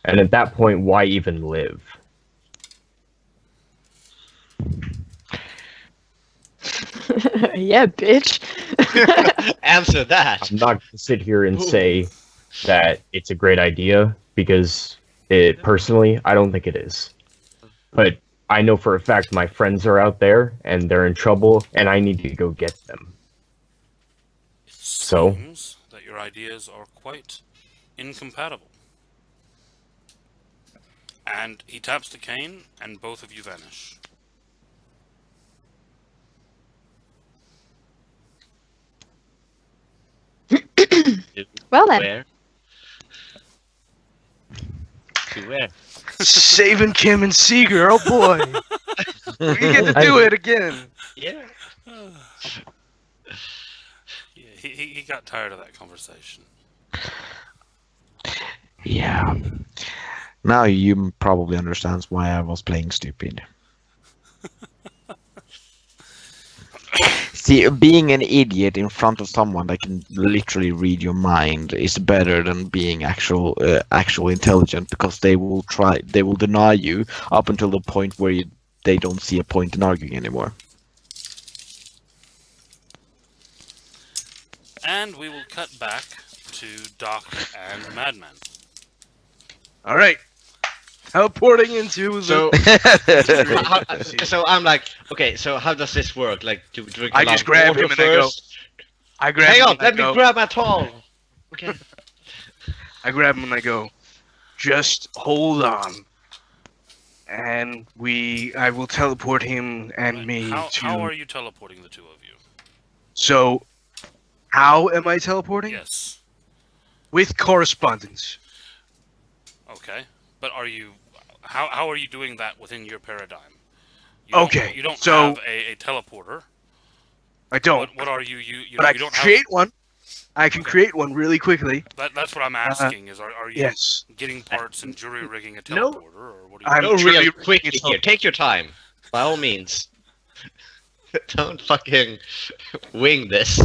Speaker 3: And at that point, why even live?
Speaker 7: Yeah, bitch.
Speaker 5: Answer that.
Speaker 3: I'm not going to sit here and say that it's a great idea, because personally, I don't think it is. But I know for a fact my friends are out there, and they're in trouble, and I need to go get them.
Speaker 1: It
Speaker 3: So?
Speaker 1: seems that your ideas are quite incompatible. And he taps the cane, and both of you vanish.
Speaker 7: Well then.
Speaker 5: Where? To where?
Speaker 6: Saving Kim and Seeger, oh boy. We get to do it again.
Speaker 5: Yeah.
Speaker 1: Yeah, he got tired of that conversation.
Speaker 2: Yeah. Now you probably understands why I was playing stupid. See, being an idiot in front of someone that can literally read your mind is better than being actual intelligent, because they will deny you up until the point where they don't see a point in arguing anymore.
Speaker 1: And we will cut back to Doc and Madman.
Speaker 6: All right. Teleporting into
Speaker 5: So,
Speaker 6: the...
Speaker 5: so I'm like, okay, so how does this work? Like, do we drink a
Speaker 6: I
Speaker 5: lot
Speaker 6: just
Speaker 5: of
Speaker 6: grab
Speaker 5: water
Speaker 6: him and I go.
Speaker 5: first?
Speaker 6: I grab
Speaker 5: Hang
Speaker 6: him
Speaker 5: on,
Speaker 6: and I
Speaker 5: let me
Speaker 6: go.
Speaker 5: grab my towel. Okay.
Speaker 6: I grab him and I go, just hold on. And I will teleport him and me
Speaker 1: How
Speaker 6: to...
Speaker 1: are you teleporting the two of you?
Speaker 6: So, how am I teleporting?
Speaker 1: Yes.
Speaker 6: With correspondence.
Speaker 1: Okay. But are you... How are you doing that within your paradigm?
Speaker 6: Okay,
Speaker 1: You don't
Speaker 6: so-
Speaker 1: have a teleporter.
Speaker 6: I don't.
Speaker 1: What are you
Speaker 6: But I
Speaker 1: you
Speaker 6: can
Speaker 1: don't
Speaker 6: create
Speaker 1: have...
Speaker 6: one. I can create one really quickly.
Speaker 1: That's what I'm asking, is are you
Speaker 6: Yes.
Speaker 1: getting parts and jury rigging a
Speaker 5: No.
Speaker 1: teleporter, or what are you
Speaker 6: I'm
Speaker 5: Go
Speaker 6: truly
Speaker 5: real quickly
Speaker 6: rigging
Speaker 5: here.
Speaker 6: it.
Speaker 5: Take your time. By all means. Don't fucking wing this.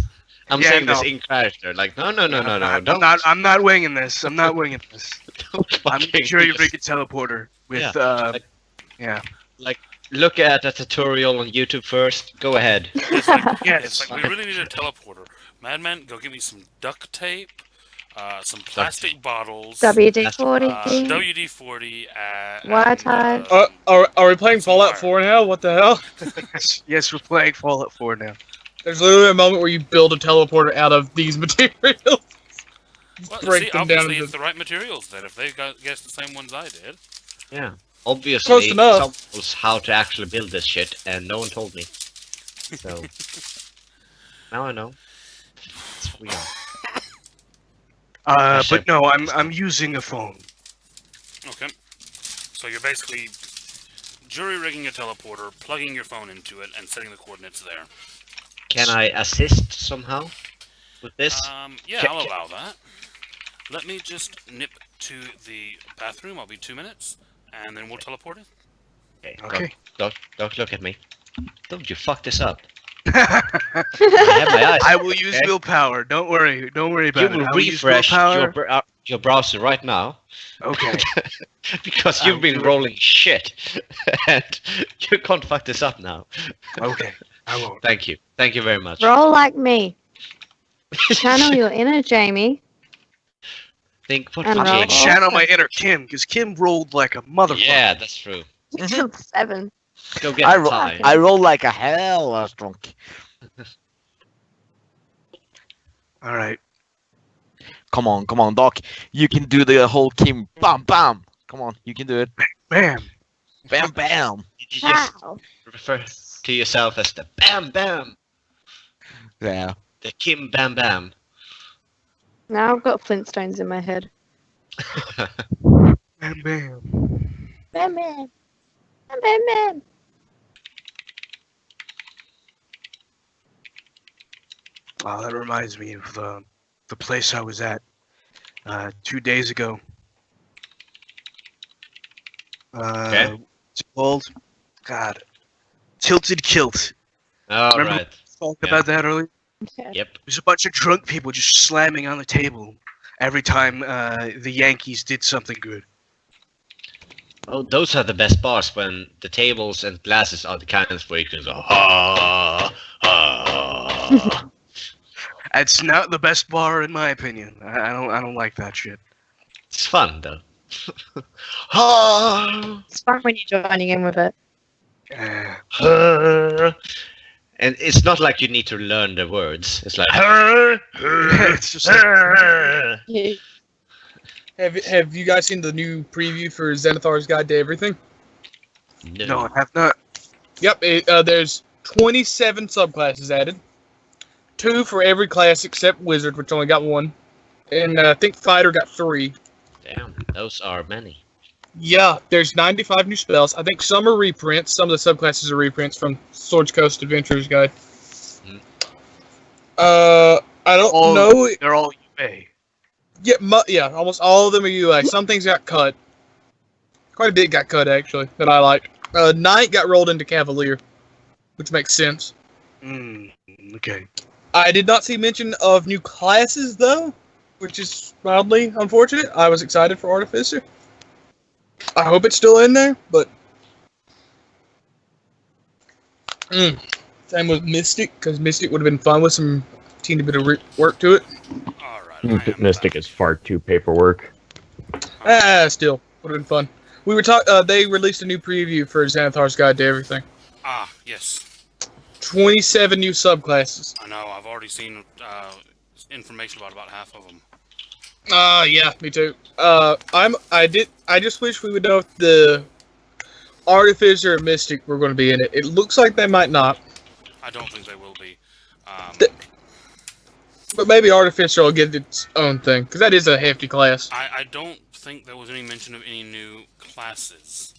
Speaker 5: I'm
Speaker 6: Yeah,
Speaker 5: saying this
Speaker 6: no.
Speaker 5: in character. Like, no. Don't,
Speaker 6: I'm not winging this. I'm not winging this.
Speaker 5: don't
Speaker 6: I'm
Speaker 5: fucking
Speaker 6: jury
Speaker 5: just-
Speaker 6: rigging teleporter with
Speaker 5: Yeah, like, look at a tutorial on YouTube first. Go ahead.
Speaker 1: It's like,
Speaker 6: Yes.
Speaker 1: it's like, we really need a teleporter. Madman, go get me some duct tape, some plastic bottles,
Speaker 7: WD-40.
Speaker 1: WD-40,
Speaker 7: White
Speaker 1: and,
Speaker 7: tie.
Speaker 4: Are we playing Fallout 4 now? What the hell?
Speaker 6: yes, we're playing Fallout 4 now.
Speaker 4: There's literally a moment where you build a teleporter out of these materials.
Speaker 1: well,
Speaker 4: break
Speaker 1: see,
Speaker 4: them down
Speaker 1: obviously
Speaker 4: into-
Speaker 1: it's the right materials then, if they guessed the same ones I did.
Speaker 5: Yeah. Obviously,
Speaker 4: Close enough.
Speaker 5: someone knows how to actually build this shit, and no one told me. So now I know. It's weird.
Speaker 6: But no, I'm using a phone.
Speaker 1: Okay. So you're basically jury rigging a teleporter, plugging your phone into it, and setting the coordinates there.
Speaker 5: Can I assist somehow with this?
Speaker 1: Yeah,
Speaker 5: Ca-
Speaker 1: I'll allow that. Let me just nip to the bathroom. I'll be 2 minutes, and then we'll teleport it.
Speaker 5: Okay.
Speaker 6: Okay.
Speaker 5: Don't look at me. Don't you fuck this up. I have my eyes.
Speaker 6: I will use
Speaker 5: Okay.
Speaker 6: willpower. Don't worry. Don't worry
Speaker 5: You
Speaker 6: about it.
Speaker 5: will
Speaker 6: I will use
Speaker 5: refresh
Speaker 6: willpower.
Speaker 5: your browser right now.
Speaker 6: Okay.
Speaker 5: Because
Speaker 6: I
Speaker 5: you've
Speaker 6: will
Speaker 5: been
Speaker 6: do it.
Speaker 5: rolling shit. And you can't fuck this up now.
Speaker 6: Okay. I won't.
Speaker 5: Thank you. Thank you very much.
Speaker 7: Roll like me. Channel your inner Jamie.
Speaker 5: Think what
Speaker 7: And
Speaker 5: fucking...
Speaker 7: roll.
Speaker 6: Channel my inner Kim, because Kim rolled like a motherfucker.
Speaker 5: Yeah, that's true.
Speaker 7: Killed 7.
Speaker 5: Go get
Speaker 2: I,
Speaker 5: the tie.
Speaker 2: I roll like a hell last drunk.
Speaker 6: All right.
Speaker 2: Come on, Doc. You can do the whole Kim. Bam, bam. Come on, you can do it.
Speaker 6: Bam.
Speaker 2: Bam, bam.
Speaker 5: Did you just
Speaker 7: Wow.
Speaker 5: refer to yourself as the Bam Bam?
Speaker 2: Yeah.
Speaker 5: The Kim Bam Bam.
Speaker 7: Now I've got Flintstones in my head.
Speaker 6: Bam, bam.
Speaker 7: Bam, bam. Bam, bam, bam.
Speaker 6: Oh, that reminds me of the place I was at 2 days ago.
Speaker 5: Okay.
Speaker 6: It's called, God, Tilted Kilt.
Speaker 5: All
Speaker 6: Remember
Speaker 5: right.
Speaker 6: Talked
Speaker 5: Yeah.
Speaker 6: about that earlier.
Speaker 7: Okay.
Speaker 5: Yep.
Speaker 6: There's a bunch of drunk people just slamming on the table every time the Yankees did something good.
Speaker 5: Oh, those are the best bars when the tables and glasses are the kinds where you can go ha ha.
Speaker 6: It's not the best bar in my opinion. I don't like that shit.
Speaker 5: It's fun though. Ha
Speaker 7: It's fun when you're joining in with it.
Speaker 6: Eh.
Speaker 5: ha. And it's not like you need to learn the words. It's like
Speaker 6: It's just like,
Speaker 4: Have you guys seen the new preview for Xenothar's Guide to Everything?
Speaker 6: no, I have not.
Speaker 4: Yep, there's 27 subclasses added. 2 for every class except Wizard, which only got 1. And I think Fighter got 3.
Speaker 5: Damn, those are many.
Speaker 4: Yeah, there's 95 new spells. I think some are reprints. Some of the subclasses are reprints from Swords Coast Adventurer's Guide.
Speaker 5: Mhm.
Speaker 4: I don't know.
Speaker 6: They're all UA.
Speaker 4: Yeah, almost all of them are UA. Some things got cut. Quite a bit got cut, actually, that I liked. Knight got rolled into Cavalier, which makes sense.
Speaker 6: Okay.
Speaker 4: I did not see mention of new classes, though, which is mildly unfortunate. I was excited for Artificer. I hope it's still in there, but... Same with Mystic, because Mystic would have been fun with some teeny bit of work to it.
Speaker 1: All right.
Speaker 3: Mystic is far too paperwork.
Speaker 4: Still, would have been fun. We were talking. They released a new preview for Xanathar's Guide to Everything.
Speaker 1: Ah, yes.
Speaker 4: 27 new subclasses.
Speaker 1: I know. I've already seen information about half of them.
Speaker 4: Yeah, me too. I just wish we would know if the Artificer and Mystic were going to be in it. It looks like they might not,
Speaker 1: I don't think they will be.
Speaker 4: but maybe Artificer will get its own thing, because that is a hefty class.
Speaker 1: I don't think there was any mention of any new classes.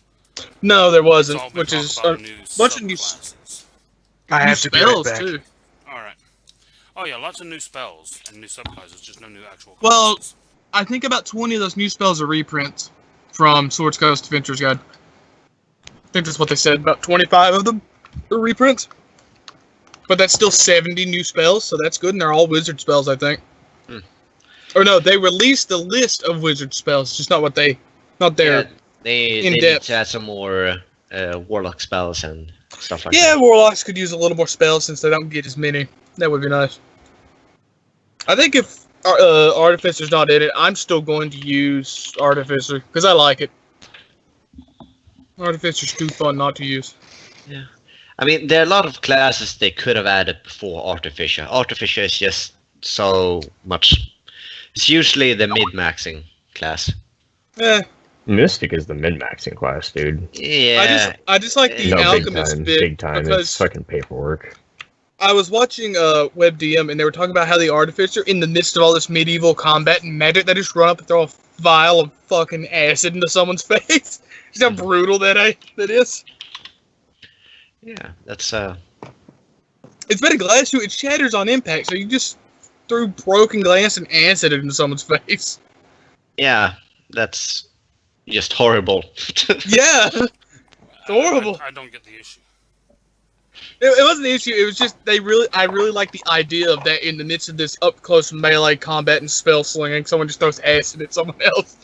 Speaker 4: No, there
Speaker 1: It's
Speaker 4: wasn't,
Speaker 1: all been
Speaker 4: which
Speaker 1: talk
Speaker 4: is
Speaker 1: about
Speaker 4: a
Speaker 1: new
Speaker 4: bunch of new
Speaker 1: subclasses.
Speaker 6: I have to be right
Speaker 4: spells,
Speaker 6: back.
Speaker 4: too.
Speaker 1: All right. Oh yeah, lots of new spells and new subclasses, just no new actual
Speaker 4: Well-
Speaker 1: classes.
Speaker 4: I think about 20 of those new spells are reprints from Swords Coast Adventurer's Guide. I think that's what they said. About 25 of them are reprints. But that's still 70 new spells, so that's good, and they're all wizard spells, I think.
Speaker 5: Hmm.
Speaker 4: Or no, they released the list of wizard spells, just not their...
Speaker 5: Yeah, they
Speaker 4: in
Speaker 5: need
Speaker 4: depth.
Speaker 5: to add some more warlock spells and stuff like
Speaker 4: Yeah,
Speaker 5: that.
Speaker 4: warlocks could use a little more spells since they don't get as many. That would be nice. I think if Artificer's not in it, I'm still going to use Artificer, because I like it. Artificer's too fun not to use.
Speaker 5: I mean, there are a lot of classes they could have added before Artificer. Artificer is just so much. It's usually the mid-maxing class.
Speaker 4: Eh,
Speaker 3: Mystic is the min-maxing class, dude.
Speaker 5: Yeah.
Speaker 4: I just like the
Speaker 3: No,
Speaker 4: Alchemist
Speaker 3: big time. It's
Speaker 4: because
Speaker 3: fucking paperwork.
Speaker 4: I was watching WebDM and they were talking about how the Artificer, in the midst of all this medieval combat and magic, they just run up and throw a vial of fucking acid into someone's face. Just how brutal that is.
Speaker 5: Yeah, that's
Speaker 4: It's made of glass too. It shatters on impact, so you just threw broken glass and acid into someone's face.
Speaker 5: yeah, that's just horrible.
Speaker 4: Yeah, it's horrible.
Speaker 1: I don't get the issue.
Speaker 4: It wasn't the issue. It was just I really like the idea of that in the midst of this up close melee combat and spell slinging. Someone just throws acid at someone else.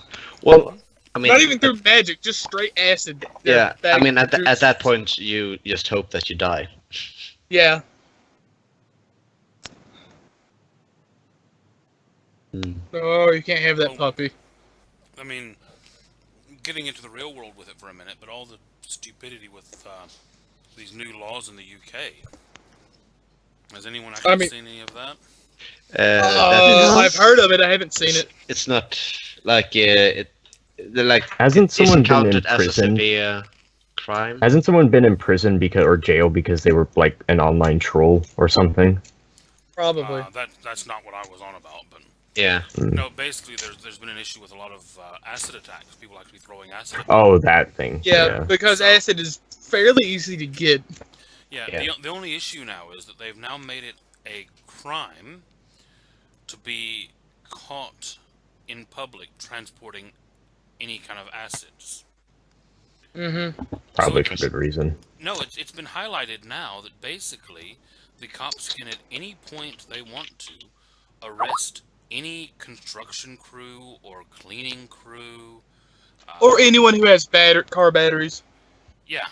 Speaker 5: Well, I mean,
Speaker 4: Not even through magic, just straight acid.
Speaker 5: yeah. I mean, at
Speaker 4: Juice.
Speaker 5: that point, you just hope that you die.
Speaker 4: Yeah. Oh, you can't have that puppy.
Speaker 1: I mean, getting into the real world with it for a minute, but all the stupidity with these new laws in the UK. Has anyone actually seen any of that?
Speaker 4: I've heard of it. I haven't seen it.
Speaker 5: It's not like
Speaker 3: Hasn't someone been
Speaker 5: counted as a
Speaker 3: imprisoned?
Speaker 5: severe crime.
Speaker 3: Hasn't someone been in prison or jail because they were like an online troll or something?
Speaker 4: Probably.
Speaker 1: That's not what I was on about, but
Speaker 5: Yeah.
Speaker 1: no. Basically, there's been an issue with a lot of acid attacks. People actually throwing acid.
Speaker 3: Oh, that thing.
Speaker 4: Yeah, because acid is fairly easy to get.
Speaker 1: Yeah. The only issue now is that they've now made it a crime to be caught in public transporting any kind of acids.
Speaker 4: Mm-hmm.
Speaker 3: Probably for good reason.
Speaker 1: No, it's been highlighted now that basically the cops can at any point they want to arrest any construction crew or cleaning crew.
Speaker 4: Or anyone who has car batteries.
Speaker 1: Yeah.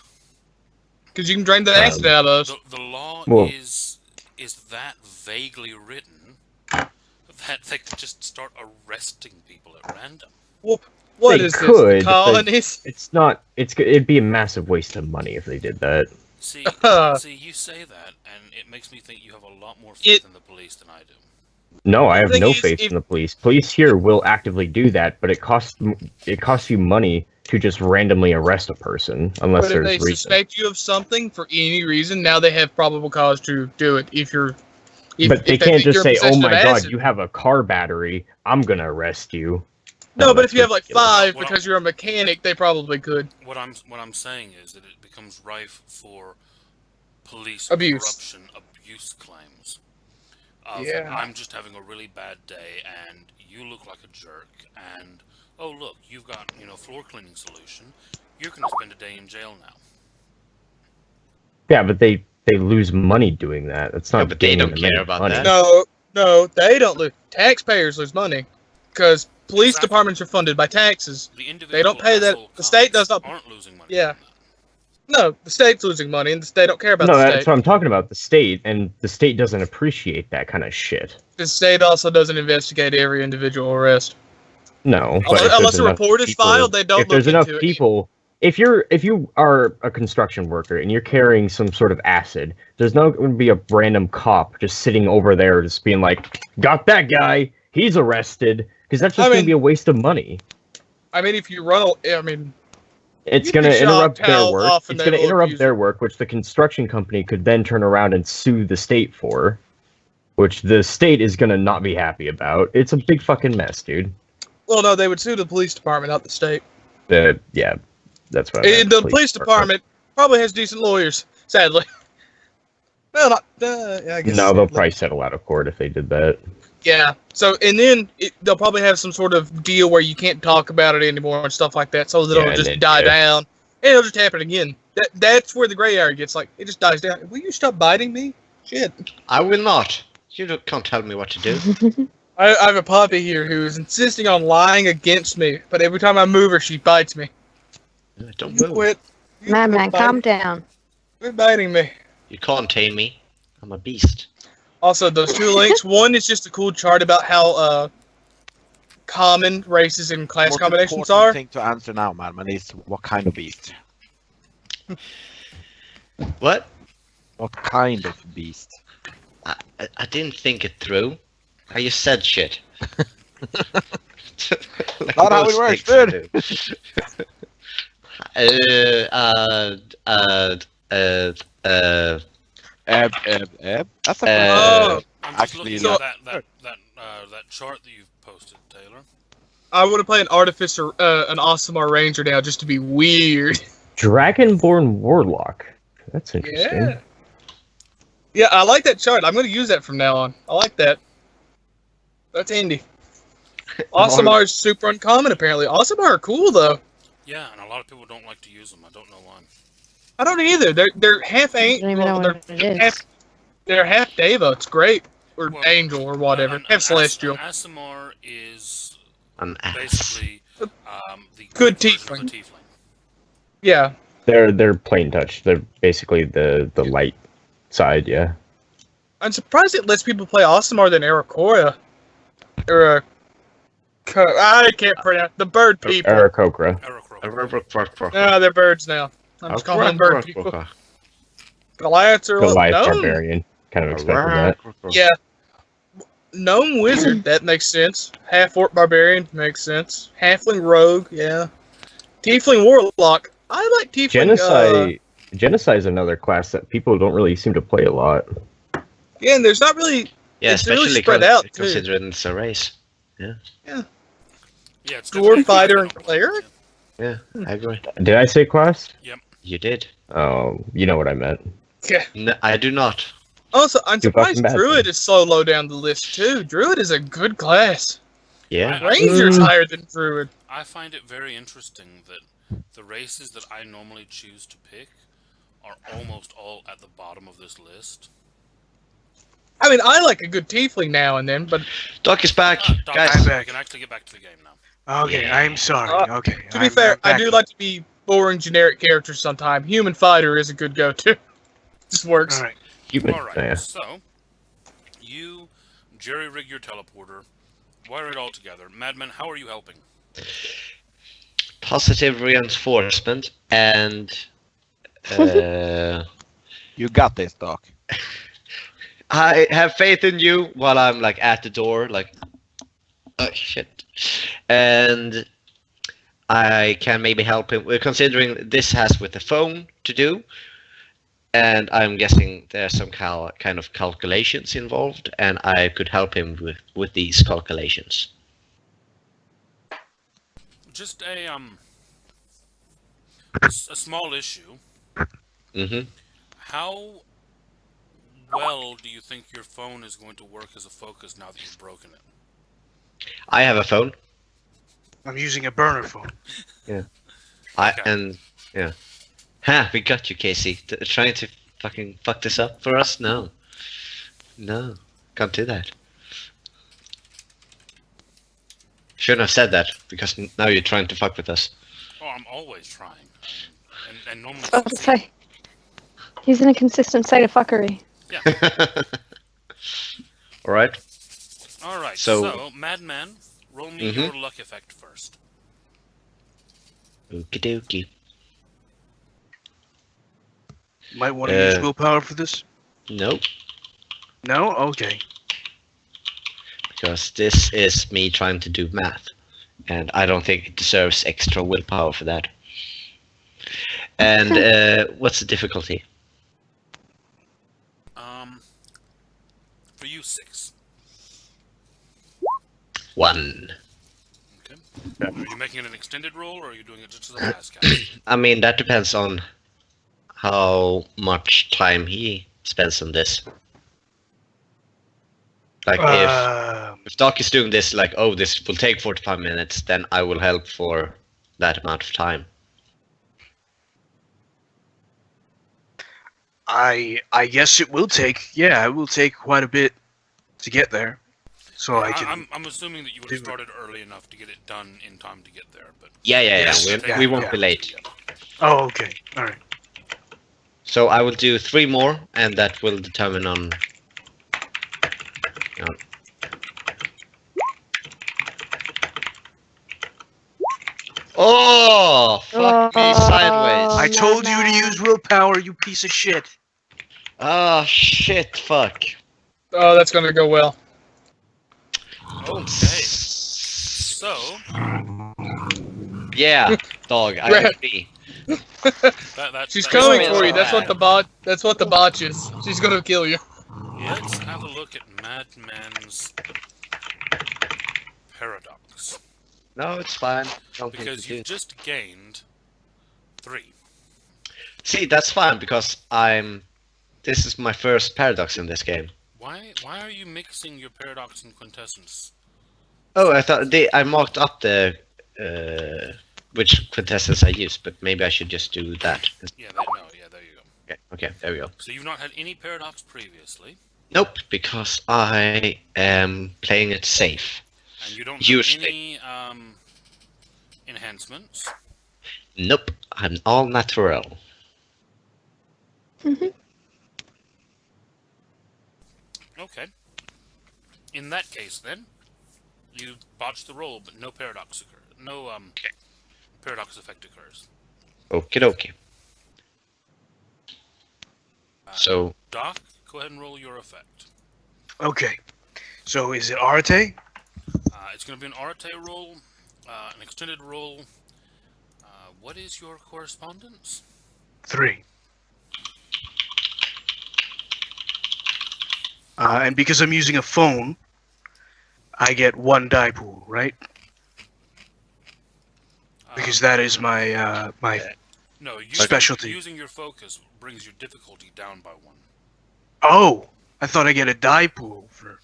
Speaker 4: Because you can drain the acid out of us.
Speaker 1: The law is that vaguely written that they could just start arresting people at random.
Speaker 4: Well, what
Speaker 3: They
Speaker 4: is
Speaker 3: could,
Speaker 4: this? Colonies?
Speaker 3: It's not. It'd be a massive waste of money if they did that.
Speaker 1: See, you say that, and it makes me think you have a lot more faith in the police than I do.
Speaker 3: No, I have
Speaker 4: thing
Speaker 3: no
Speaker 4: is,
Speaker 3: faith in the police. Police here will actively do that, but it costs you money to just randomly arrest a person unless
Speaker 4: But if
Speaker 3: there's
Speaker 4: they
Speaker 3: reason.
Speaker 4: suspect you of something for any reason, now they have probable cause to do it.
Speaker 3: But they can't just say, "Oh my god,
Speaker 4: acid.
Speaker 3: you have a car battery. I'm gonna arrest you."
Speaker 4: No, but
Speaker 3: that's
Speaker 4: if you have like
Speaker 3: ridiculous.
Speaker 4: 5
Speaker 1: Well,
Speaker 4: because you're a mechanic, they probably could.
Speaker 1: What I'm saying is that it becomes rife for police
Speaker 4: Abuse.
Speaker 1: corruption, abuse claims.
Speaker 4: Yeah.
Speaker 1: I'm just having a really bad day, and you look like a jerk. And oh look, you've got floor cleaning solution. You're gonna spend a day in jail now.
Speaker 3: Yeah, but they lose money doing that. That's not.
Speaker 5: Yeah, but they
Speaker 3: gaining
Speaker 5: don't
Speaker 3: them
Speaker 5: care
Speaker 3: any
Speaker 5: about
Speaker 3: money.
Speaker 5: that.
Speaker 4: No, they don't lose. Taxpayers lose money because police
Speaker 1: Exactly.
Speaker 4: departments are funded by taxes.
Speaker 1: The individual
Speaker 4: They don't pay that-
Speaker 1: asshole
Speaker 4: the state does
Speaker 1: cops
Speaker 4: not-
Speaker 1: aren't losing money.
Speaker 4: Yeah.
Speaker 1: from that.
Speaker 4: No, the state's losing money, and they don't care about
Speaker 3: No,
Speaker 4: the
Speaker 3: that's
Speaker 4: state.
Speaker 3: what I'm talking about. The state, and the state doesn't appreciate that kind of shit.
Speaker 4: The state also doesn't investigate every individual arrest.
Speaker 3: No,
Speaker 4: Unless-
Speaker 3: if there's
Speaker 4: unless a
Speaker 3: enough
Speaker 4: report is filed, they don't
Speaker 3: If there's
Speaker 4: look
Speaker 3: enough
Speaker 4: into it.
Speaker 3: people, if you are a construction worker and you're carrying some sort of acid, there's not going to be a random cop just sitting over there, just being like, "Got that guy, he's arrested," because that's just going to be a waste of money.
Speaker 4: I mean, if you run,
Speaker 3: It's
Speaker 4: You'd
Speaker 3: going
Speaker 4: be
Speaker 3: to interrupt
Speaker 4: shocked
Speaker 3: their
Speaker 4: how
Speaker 3: work.
Speaker 4: often
Speaker 3: It's
Speaker 4: they
Speaker 3: going to
Speaker 4: will
Speaker 3: interrupt
Speaker 4: abuse
Speaker 3: their
Speaker 4: it.
Speaker 3: work, which the construction company could then turn around and sue the state for, which the state is going to not be happy about. It's a big fucking mess, dude.
Speaker 4: well, no, they would sue the police department, not the state.
Speaker 3: Yeah, that's what I meant,
Speaker 4: And the police department probably has decent lawyers, sadly. Well, not. Yeah, I guess.
Speaker 3: No, they'll
Speaker 4: sadly.
Speaker 3: probably settle out of court if they did that.
Speaker 4: Yeah. So, and then they'll probably have some sort of deal where you can't talk about it anymore and stuff like that, so that
Speaker 3: Yeah,
Speaker 4: it'll
Speaker 3: and
Speaker 4: just
Speaker 3: then-
Speaker 4: die
Speaker 3: yeah.
Speaker 4: down, and it'll just happen again. That's where the gray area gets like it just dies down. Will you stop biting me? Shit.
Speaker 5: I will not. Can't tell me what to do.
Speaker 4: I have a puppy here who is insisting on lying against me, but every time I move her, she bites me.
Speaker 5: Don't
Speaker 4: You
Speaker 5: move.
Speaker 4: quit. You
Speaker 7: Madman,
Speaker 4: quit
Speaker 7: calm
Speaker 4: biting-
Speaker 7: down.
Speaker 4: Quit biting me.
Speaker 5: You can't tame me. I'm a beast.
Speaker 4: Also, those 2 links. One is just a cool chart about how common races and class
Speaker 2: Most
Speaker 4: combinations
Speaker 2: important
Speaker 4: are.
Speaker 2: thing to answer now, man, is what kind of beast?
Speaker 5: What?
Speaker 2: What kind of beast?
Speaker 5: I didn't think it through. I just said shit. Like
Speaker 2: Not how it
Speaker 5: most
Speaker 2: works,
Speaker 5: things I do.
Speaker 2: That's a
Speaker 4: Oh,
Speaker 1: I'm just
Speaker 2: Actually,
Speaker 1: looking
Speaker 4: no.
Speaker 1: at that chart that you've posted, Taylor.
Speaker 4: I want to play an artificer, an Awesomar Ranger now, just to be weird.
Speaker 3: Dragonborn Warlock. That's interesting.
Speaker 4: Yeah. Yeah, I like that chart. I'm going to use that from now on. I like that. That's handy. Awesomar is super uncommon, apparently. Awesomar are cool, though.
Speaker 1: Yeah, and a lot of people don't like to use them. I don't know why.
Speaker 4: I don't either. They're half
Speaker 7: I don't even know
Speaker 4: they're
Speaker 7: what it is.
Speaker 4: half they're half Deva. It's great, or
Speaker 1: Well,
Speaker 4: Angel, or whatever. Half Celestial.
Speaker 1: An Asimar is
Speaker 5: An ass.
Speaker 1: basically the
Speaker 4: Good
Speaker 1: version of
Speaker 4: tiefling.
Speaker 1: the tiefling.
Speaker 4: Yeah,
Speaker 3: They're plain touch. They're basically the light side, yeah.
Speaker 4: I'm surprised it lets people play Aasimar than Arakora. Or I can't pronounce the bird people.
Speaker 3: Aarakocra.
Speaker 1: Aracro.
Speaker 4: No, they're birds now. I'm just calling them bird people. Goliaths are
Speaker 3: Goliath
Speaker 4: gnome.
Speaker 3: Barbarian. Kind of expected that.
Speaker 4: Yeah. Gnome wizard, that makes sense. Half orc barbarian makes sense. Halfling rogue, yeah. Tiefling warlock. I like tiefling.
Speaker 3: Genocide is another class that people don't really seem to play a lot.
Speaker 4: Yeah, and there's not really.
Speaker 5: Yeah,
Speaker 4: It's really
Speaker 5: especially
Speaker 4: spread out, too.
Speaker 5: considering it's a race.
Speaker 1: Yeah, it's
Speaker 4: Dwarf
Speaker 1: definitely
Speaker 4: fighter and
Speaker 1: different.
Speaker 4: cleric?
Speaker 5: Yeah, I agree.
Speaker 3: Did I say class?
Speaker 5: You did.
Speaker 3: Oh, you know what I meant.
Speaker 4: Yeah.
Speaker 5: No, I do not.
Speaker 4: Also, I'm
Speaker 3: Too fucking
Speaker 4: surprised
Speaker 3: bad.
Speaker 4: Druid is so low down the list too. Druid is a good class.
Speaker 5: Yeah.
Speaker 4: Ranger's higher than Druid.
Speaker 1: I find it very interesting that the races that I normally choose to pick are almost all at the bottom of this list.
Speaker 4: I mean, I like a good tiefling now and then, but
Speaker 5: Doc is back,
Speaker 1: Doc,
Speaker 5: guys.
Speaker 6: I'm
Speaker 1: we
Speaker 6: back.
Speaker 1: can actually get back to the game now.
Speaker 6: Okay,
Speaker 5: Yeah.
Speaker 6: I'm sorry. Okay.
Speaker 4: to be fair,
Speaker 6: I'm
Speaker 4: I
Speaker 6: back.
Speaker 4: do like to be boring generic characters sometimes. Human fighter is a good go-to. Just works.
Speaker 6: All right.
Speaker 1: Alright,
Speaker 3: Yeah.
Speaker 1: so you jerry-rig your teleporter, wire it all together. Madman, how are you helping?
Speaker 5: Positive reinforcement and
Speaker 2: You got this, Doc.
Speaker 5: I have faith in you while I'm like at the door, like oh shit. And I can maybe help him. We're considering this has with the phone to do. And I'm guessing there's some kind of calculations involved, and I could help him with these calculations.
Speaker 1: Just a small issue.
Speaker 5: Mm-hmm.
Speaker 1: How well do you think your phone is going to work as a focus now that you've broken it?
Speaker 5: I have a phone.
Speaker 6: I'm using a burner phone.
Speaker 1: Okay.
Speaker 5: Yeah. Ha! We got you, Casey. Trying to fucking fuck this up for us? No, can't do that. Shouldn't have said that because now you're trying to fuck with us.
Speaker 1: Oh, I'm always trying. And normally...
Speaker 7: I was about to say, he's in a consistent state of fuckery.
Speaker 1: Yeah.
Speaker 5: All right.
Speaker 1: Alright,
Speaker 5: So-
Speaker 1: so Madman, roll me
Speaker 5: Mhm.
Speaker 1: your luck effect first.
Speaker 5: Okie dokie.
Speaker 6: Might want to use
Speaker 5: Uh,
Speaker 6: willpower for this.
Speaker 5: Nope.
Speaker 6: No. Okay.
Speaker 5: Because this is me trying to do math, and I don't think it deserves extra willpower for that. And what's the difficulty?
Speaker 1: For you, 6.
Speaker 5: 1.
Speaker 1: Okay. Are you making it an extended roll, or are you doing it just as a last cast?
Speaker 5: I mean, that depends on how much time he spends on this. Like, if Doc is doing this, like, oh, this will take 45 minutes, then I will help for that amount of time.
Speaker 6: I guess it will take. Yeah, it will take quite a bit to get there. So I can.
Speaker 1: I'm assuming that you would
Speaker 6: do
Speaker 1: have
Speaker 6: it.
Speaker 1: started early enough to get it done in time to get there, but...
Speaker 5: Yeah.
Speaker 6: Yes,
Speaker 5: We won't
Speaker 6: yeah.
Speaker 5: be late.
Speaker 6: Oh, okay. All right.
Speaker 5: So I will do 3 more, and that will determine on... Oh, fuck me sideways.
Speaker 6: I told you to use willpower, you piece of shit.
Speaker 5: Oh, shit, fuck.
Speaker 4: Oh, that's gonna go well.
Speaker 1: Okay. So,
Speaker 5: Yeah, dog, I
Speaker 4: Right.
Speaker 5: agree.
Speaker 4: She's
Speaker 1: that-
Speaker 4: coming
Speaker 5: that's
Speaker 4: for you. That's
Speaker 5: bad.
Speaker 4: what the bot. That's what the botch is. She's gonna kill you.
Speaker 1: Let's have a look at Madman's paradox.
Speaker 5: No, it's fine. Don't think
Speaker 1: Because
Speaker 5: to
Speaker 1: you've
Speaker 5: do.
Speaker 1: just gained 3.
Speaker 5: See, that's fine because this is my first paradox in this game.
Speaker 1: Why are you mixing your paradox and quintessence?
Speaker 5: Oh, I thought I marked up the which quintessence I used, but maybe I should just do that.
Speaker 1: Yeah,
Speaker 5: Okay, there we go.
Speaker 1: So you've not had any paradox previously,
Speaker 5: Nope, because I am playing it safe.
Speaker 1: and you don't have
Speaker 5: Usually.
Speaker 1: any enhancements.
Speaker 5: Nope, I'm all natural.
Speaker 1: Okay. In that case, then, you botch the roll, but no paradox occurs. No paradox effect occurs.
Speaker 5: Okie dokie. So,
Speaker 1: Doc, go ahead and roll your effect.
Speaker 6: Okay. So is it Arate?
Speaker 1: It's going to be an Arate roll, an extended roll. What is your correspondence?
Speaker 6: 3. And because I'm using a phone, I get 1 die pool, right? Because that is my
Speaker 1: No,
Speaker 6: specialty.
Speaker 1: Using your focus brings your difficulty down by 1.
Speaker 6: Oh, I thought I get a die pool for.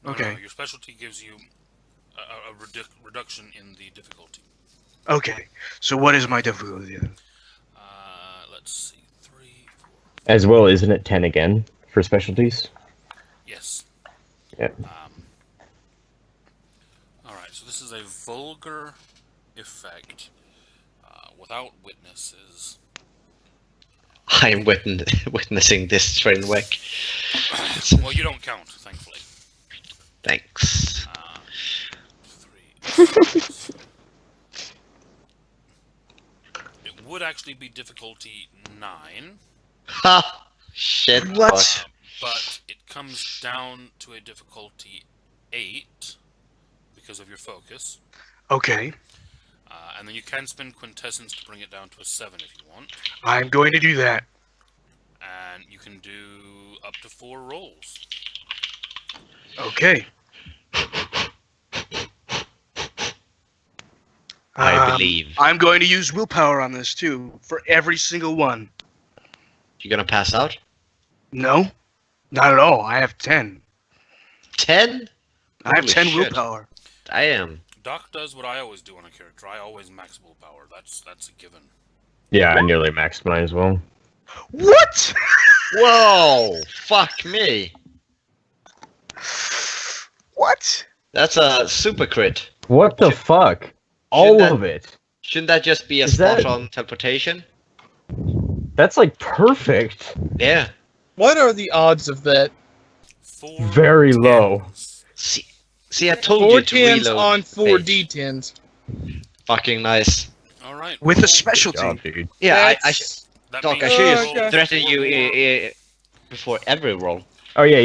Speaker 1: No,
Speaker 6: Okay.
Speaker 1: no, your specialty gives you a reduction in the difficulty.
Speaker 6: Okay. So what is my difficulty then?
Speaker 1: Let's see, 3, 4.
Speaker 3: As well, isn't it 10 again for specialties?
Speaker 1: Yes.
Speaker 3: Yeah.
Speaker 1: Alright, so this is a vulgar effect without witnesses.
Speaker 5: I'm witnessing this train wreck.
Speaker 1: Well, you don't count, thankfully.
Speaker 5: Thanks.
Speaker 1: 3, 6. It would actually be difficulty 9.
Speaker 5: Ha! Shit.
Speaker 6: What?
Speaker 1: But it comes down to a difficulty 8 because of your focus.
Speaker 6: Okay.
Speaker 1: And then you can spend quintessence to bring it down to a 7 if you want.
Speaker 6: I'm going to do that.
Speaker 1: And you can do up to 4 rolls.
Speaker 6: Okay.
Speaker 5: I believe.
Speaker 6: I'm going to use willpower on this too, for every single one.
Speaker 5: You're gonna pass out?
Speaker 6: No, not at all. I have 10.
Speaker 5: 10?
Speaker 6: I have
Speaker 5: Holy
Speaker 6: 10
Speaker 5: shit.
Speaker 6: willpower.
Speaker 5: I am.
Speaker 1: Doc does what I always do on a character. I always max willpower. That's a given.
Speaker 3: Yeah, I nearly maxed mine as well.
Speaker 6: What?
Speaker 5: Whoa! Fuck me.
Speaker 6: What?
Speaker 5: That's a super crit.
Speaker 3: What the fuck? All
Speaker 5: that-
Speaker 3: of it.
Speaker 5: Shouldn't that just be a
Speaker 3: Is that-
Speaker 5: spot-on teleportation?
Speaker 3: That's like perfect.
Speaker 5: Yeah.
Speaker 4: What are the odds of that?
Speaker 1: 4
Speaker 3: Very low.
Speaker 1: tens.
Speaker 5: See, I told
Speaker 4: 4
Speaker 5: you to
Speaker 4: 10s
Speaker 5: reload.
Speaker 4: on 4
Speaker 5: Hey,
Speaker 4: D10s.
Speaker 5: fucking nice.
Speaker 1: Alright.
Speaker 6: With a
Speaker 1: roll-
Speaker 6: specialty.
Speaker 3: Job, dude.
Speaker 5: Yeah,
Speaker 4: That's-
Speaker 1: that
Speaker 5: Doc, I
Speaker 1: means
Speaker 5: should
Speaker 1: you
Speaker 5: have
Speaker 1: roll
Speaker 4: okay.
Speaker 5: threatened
Speaker 1: 4
Speaker 5: you
Speaker 1: more.
Speaker 5: before every roll.
Speaker 3: Oh yeah,